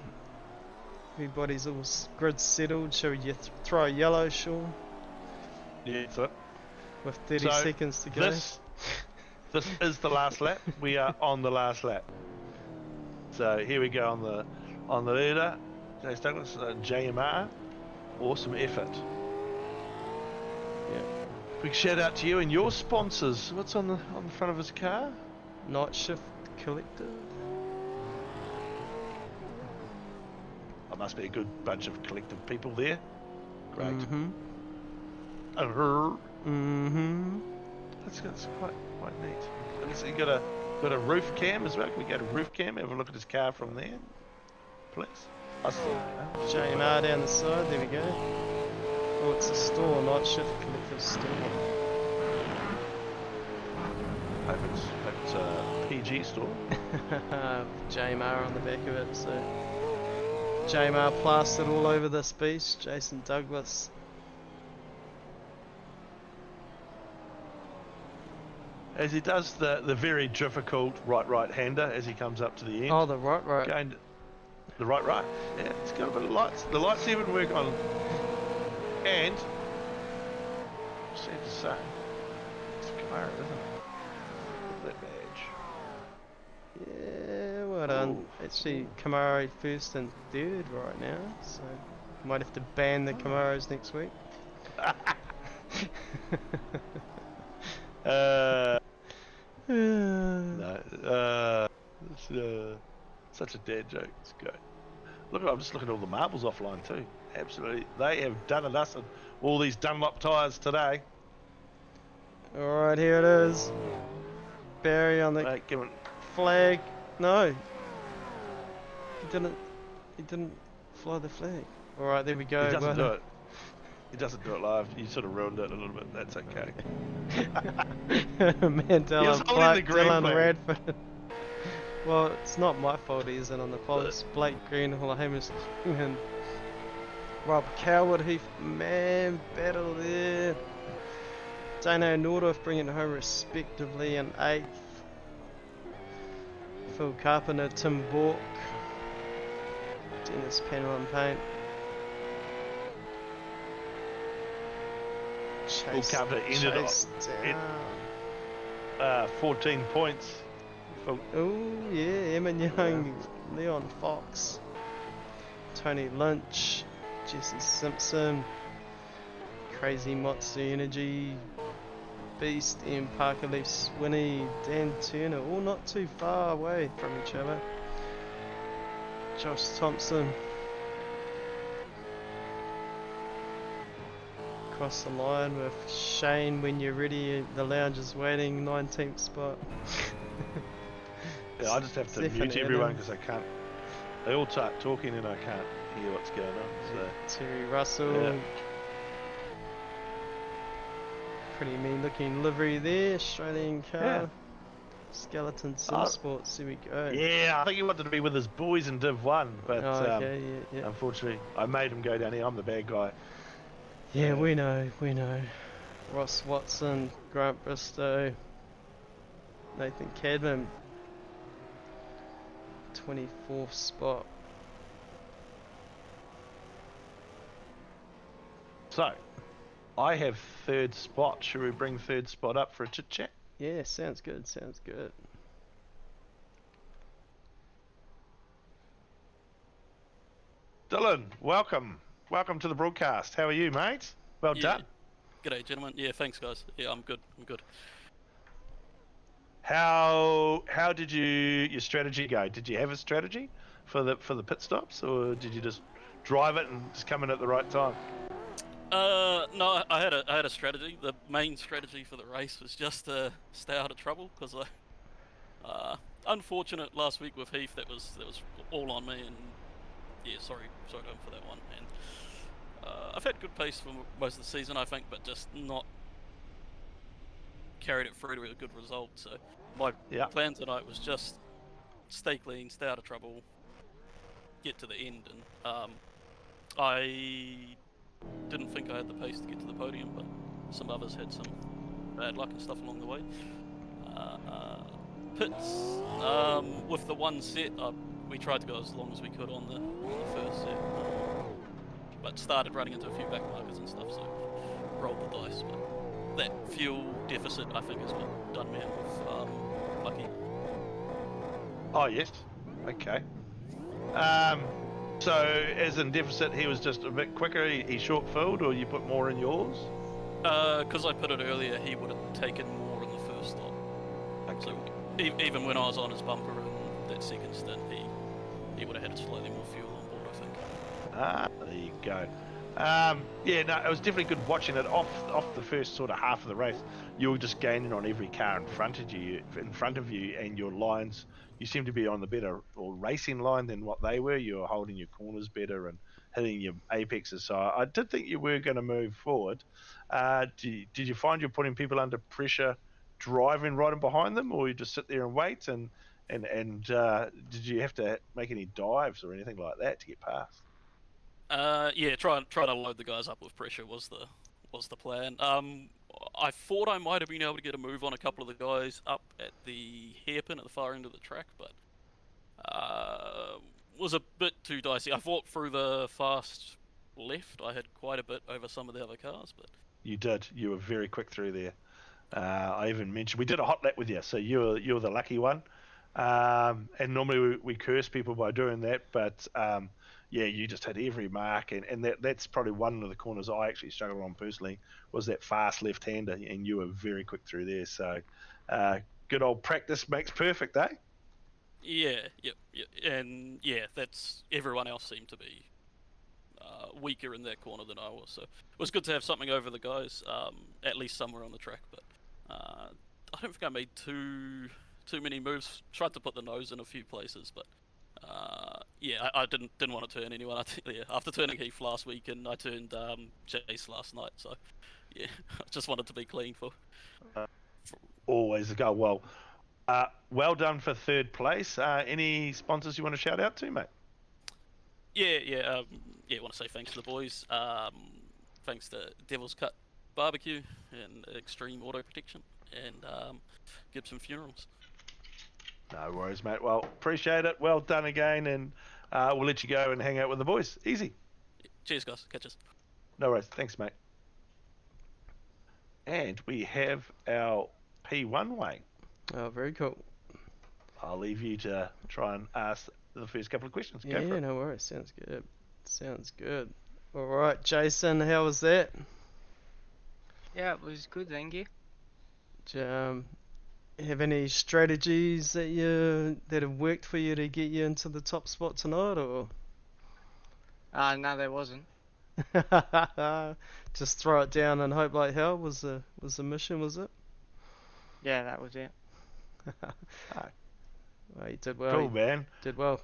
S2: Everybody's all grid settled. Shall we throw a yellow, Sean?
S3: Yeah, that's it.
S2: With 30
S3: So,
S2: seconds to go.
S3: This is the last lap. We are on the last lap. So here we go on the leader. Jace Douglas, JMR. Awesome effort.
S2: Yeah.
S3: Big shout out to you and your sponsors. What's on the front of his car?
S2: Night Shift Collective.
S3: Oh, must be a good bunch of collective people there. Great.
S2: Mm-hmm.
S3: That's quite neat. And so you got a roof cam as well. Can we go to roof cam? Have a look at his car from there, please. I see.
S2: JMR down the side. There we go. Oh, it's a store. Night Shift Collective store.
S3: Hope it's a PG store.
S2: JMR on the back of it. So JMR plastered all over this beast. Jason Douglas.
S3: As he does the very difficult right-hander as he comes up to the end.
S2: Oh, the right.
S3: Going to the right. Yeah, it's got a bit of lights. The lights even work on. And sad to say, it's a Camaro, isn't it? That badge.
S2: Yeah, well done.
S3: Ooh.
S2: Actually, Camaro first and third right now, so might have to ban the Camaros next week.
S3: No, it's such a dad joke. It's good. Look, I'm just looking at all the marbles offline too. Absolutely, they have done it us and all these Dunlop tyres today.
S2: Alright, here it is. Barry on the
S3: Mate, give it.
S2: flag. No. He didn't fly the flag. Alright, there we go.
S3: He doesn't
S2: Well
S3: do it. He doesn't do it live. You sort of ruined it a little bit. That's okay.
S2: Man,
S3: He was
S2: Dylan
S3: holding
S2: Clark,
S3: the green
S2: Dylan
S3: flag.
S2: Radford. Well, it's not my fault he isn't on the pole. It's Blake Greenhill, Hamish and Rob Coward. Man, battle there. Dano and Nordorf bringing it home respectively in 8th. Phil Carpenter, Tim Bork, Dennis Panel and Paint.
S3: Phil Carpenter ended
S2: chased
S3: on 14 points. Phil,
S2: Oh yeah, Emma Young, Leon Fox, Tony Lynch, Jesse Simpson, Crazy Motsu Energy, Beast, M Parker Leaf Swinney, Dan Turner, all not too far away from each other. Josh Thompson. Across the line with Shane when you're ready, the lounge is waiting, 19th spot.
S3: yeah, I just have to mute
S2: Definitely
S3: everyone
S2: them.
S3: because I can't. They all start talking and I can't hear what's going on. So
S2: Terry Russell.
S3: Yeah.
S2: Pretty mean looking livery there, Australian car.
S3: Yeah.
S2: Skeleton Sim Sports, here we go.
S3: yeah, I think he wanted to be with his boys in Div 1, but
S2: Oh, okay, yeah.
S3: unfortunately I made him go down here. I'm the bad guy.
S2: Yeah, we know. Ross Watson, Grant Bristow, Nathan Cadman, 24th spot.
S3: So, I have 3rd spot. Should we bring 3rd spot up for a chit chat?
S2: Yeah, sounds good, sounds good.
S3: Dylan, welcome. Welcome to the broadcast. How are you, mate? Well done.
S4: G'day, gentlemen. Yeah, thanks, guys. Yeah, I'm good.
S3: How did your strategy go? Did you have a strategy for the pit stops, or did you just drive it and just come in at the right time?
S4: No, I had a strategy. The main strategy for the race was just to stay out of trouble because unfortunate last week with Heath. That was all on me, and yeah, sorry to him for that one. And I've had good pace for most of the season, I think, but just not carried it through to a good result. So my plan tonight was just stay clean, stay out of trouble, get to the end, and I didn't think I had the pace to get to the podium, but some others had some bad luck and stuff along the way. Pits, with the one set, we tried to go as long as we could on the first set, but started running into a few back markers and stuff, so rolled the dice. But that fuel deficit, I think, is what done me in with Lucky.
S3: Oh yes. Okay. So as in deficit, he was just a bit quicker. He short filled, or you put more in yours?
S4: Because I put it earlier, he would have taken more in the first stop.
S3: Okay.
S4: So even when I was on his bumper in that second stint, he would have had slightly more fuel on board, I think.
S3: Ah, there you go. Yeah, no, it was definitely good watching it off the first sort of half of the race. You were just gaining on every car in front of you, and your lines. You seem to be on the better or racing line than what they were. You were holding your corners better and hitting your apexes. So I did think you were going to move forward. Did you find you're putting people under pressure, driving right in behind them, or you just sit there and wait? And did you have to make any dives or anything like that to get past?
S4: Yeah, try to load the guys up with pressure was the plan. I thought I might have been able to get a move on a couple of the guys up at the hairpin at the far end of the track, but was a bit too dicey. I fought through the fast left. I had quite a bit over some of the other cars, but
S3: you did. You were very quick through there. I even mentioned we did a hot lap with you, so you were the lucky one. And normally we curse people by doing that, but yeah, you just hit every mark, and that's probably one of the corners I actually struggled on personally, was that fast left-hander, and you were very quick through there. So good old practice makes perfect, eh?
S4: yeah, and yeah, that's everyone else seemed to be weaker in that corner than I was. So it was good to have something over the guys, at least somewhere on the track. But I don't think I made too many moves. Tried to put the nose in a few places, but yeah, I didn't want to turn anyone. I think, yeah, after turning Heath last week, and I turned Chase last night, so yeah, I just wanted to be clean for
S3: always a go. Well done for third place. Any sponsors you want to shout out to, mate?
S4: Yeah, I want to say thanks to the boys. Thanks to Devil's Cut Barbecue and Extreme Auto Protection and Gibson Funerals.
S3: No worries, mate. Well, appreciate it. Well done again, and we'll let you go and hang out with the boys. Easy.
S4: Cheers, guys. Catch us.
S3: No worries. Thanks, mate. And we have our P1 Wayne.
S2: Oh, very cool.
S3: I'll leave you to try and ask the first couple of questions. Go
S2: Yeah,
S3: for it.
S2: no worries. Sounds good. All right, Jason, how was that?
S5: Yeah, it was good, thank you.
S2: Do you have any strategies that have worked for you to get you into the top spot tonight, or?
S5: No, there wasn't.
S2: Just throw it down and hope like hell was the mission, was it?
S5: Yeah, that was it.
S2: Well, you did well.
S3: Cool, man.
S2: Did well.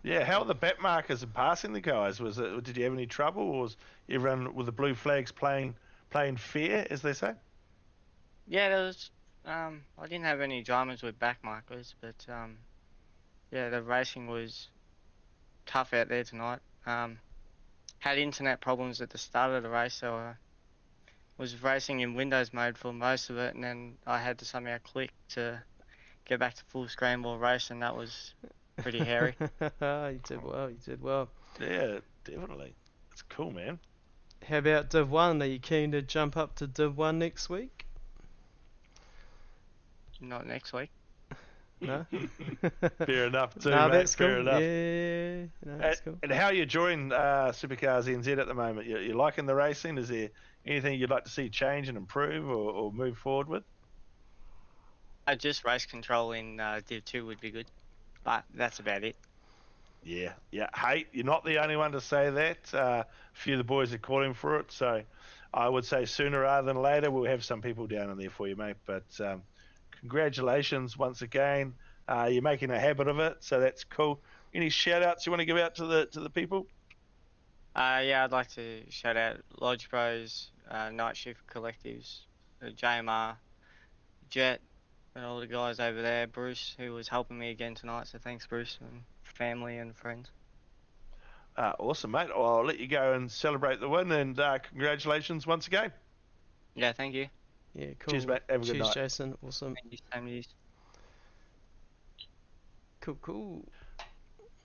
S3: Yeah, how are the bet markers and passing the guys? Did you have any trouble, or was everyone with the blue flags playing fair, as they say?
S5: Yeah, there was. I didn't have any dramas with back markers, but yeah, the racing was tough out there tonight. Had internet problems at the start of the race, so I was racing in Windows mode for most of it, and then I had to somehow click to get back to full scramble race, and that was pretty hairy.
S2: You did well.
S3: Yeah, definitely. That's cool, man.
S2: How about Div 1? Are you keen to jump up to Div 1 next week?
S5: Not next week.
S2: No?
S3: Fair enough, too,
S2: No,
S3: mate.
S2: that's cool.
S3: Fair enough.
S2: Yeah, no, that's cool.
S3: And how are you enjoying SuperCars NZ at the moment? You liking the racing? Is there anything you'd like to see change and improve or move forward with?
S5: Just race control in Div 2 would be good, but that's about it.
S3: Yeah. Hey, you're not the only one to say that. A few of the boys are calling for it, so I would say sooner rather than later we'll have some people down in there for you, mate. But congratulations once again. You're making a habit of it, so that's cool. Any shout outs you want to give out to the people?
S5: Yeah, I'd like to shout out Lodge Bros, Night Shift Collectives, JMR, Jet, and all the guys over there. Bruce, who was helping me again tonight, so thanks, Bruce, and family and friends.
S3: Awesome, mate. Well, I'll let you go and celebrate the win, and congratulations once again.
S5: Yeah, thank you.
S2: Yeah, cool.
S3: Cheers, mate. Have a good night.
S2: Cheers, Jason. Awesome.
S5: Thank you, same to you.
S2: Cool.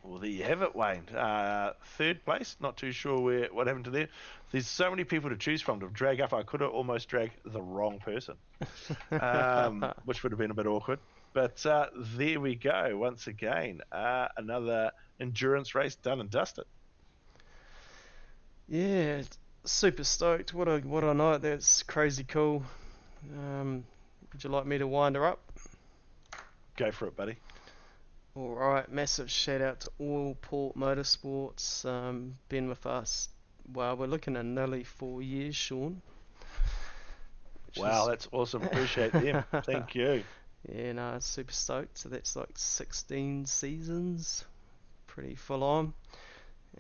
S3: Well, there you have it, Wayne. Third place, not too sure what happened to there. There's so many people to choose from to drag up. I could have almost dragged the wrong person, which would have been a bit awkward. But there we go. Once again, another endurance race done and dusted.
S2: Yeah, super stoked. What a night. That's crazy cool. Would you like me to wind her up?
S3: Go for it, buddy.
S2: Alright, massive shout out to Allport Motorsports. Been with us, well, we're looking at nearly 4 years, Sean.
S3: Wow, that's awesome. Appreciate them. Thank you.
S2: Yeah, no, super stoked. So that's like 16 seasons. Pretty full on.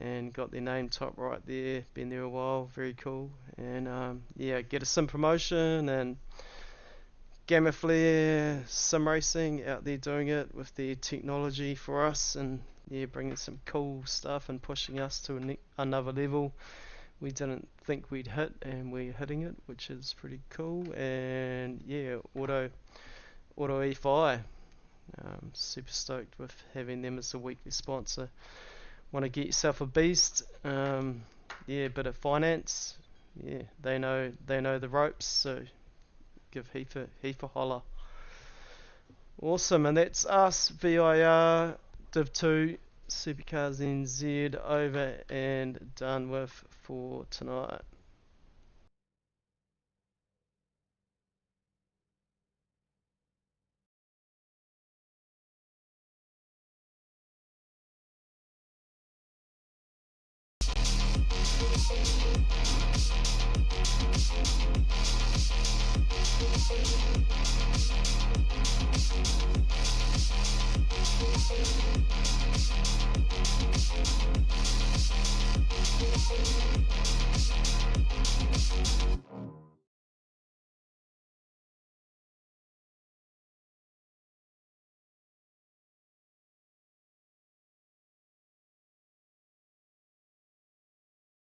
S2: And got their name top right there. Been there a while. Very cool. And yeah, get a sim promotion and Gamma Flare sim racing out there doing it with their technology for us, and yeah, bringing some cool stuff and pushing us to another level we didn't think we'd hit, and we're hitting it, which is pretty cool. And yeah, Auto EFI, super stoked with having them as a weekly sponsor. Want to get yourself a beast? Yeah, a bit of finance. Yeah, they know the ropes, so give heap a holler. Awesome, and that's us, VIR, Div 2, SuperCars NZ, over and done with for tonight.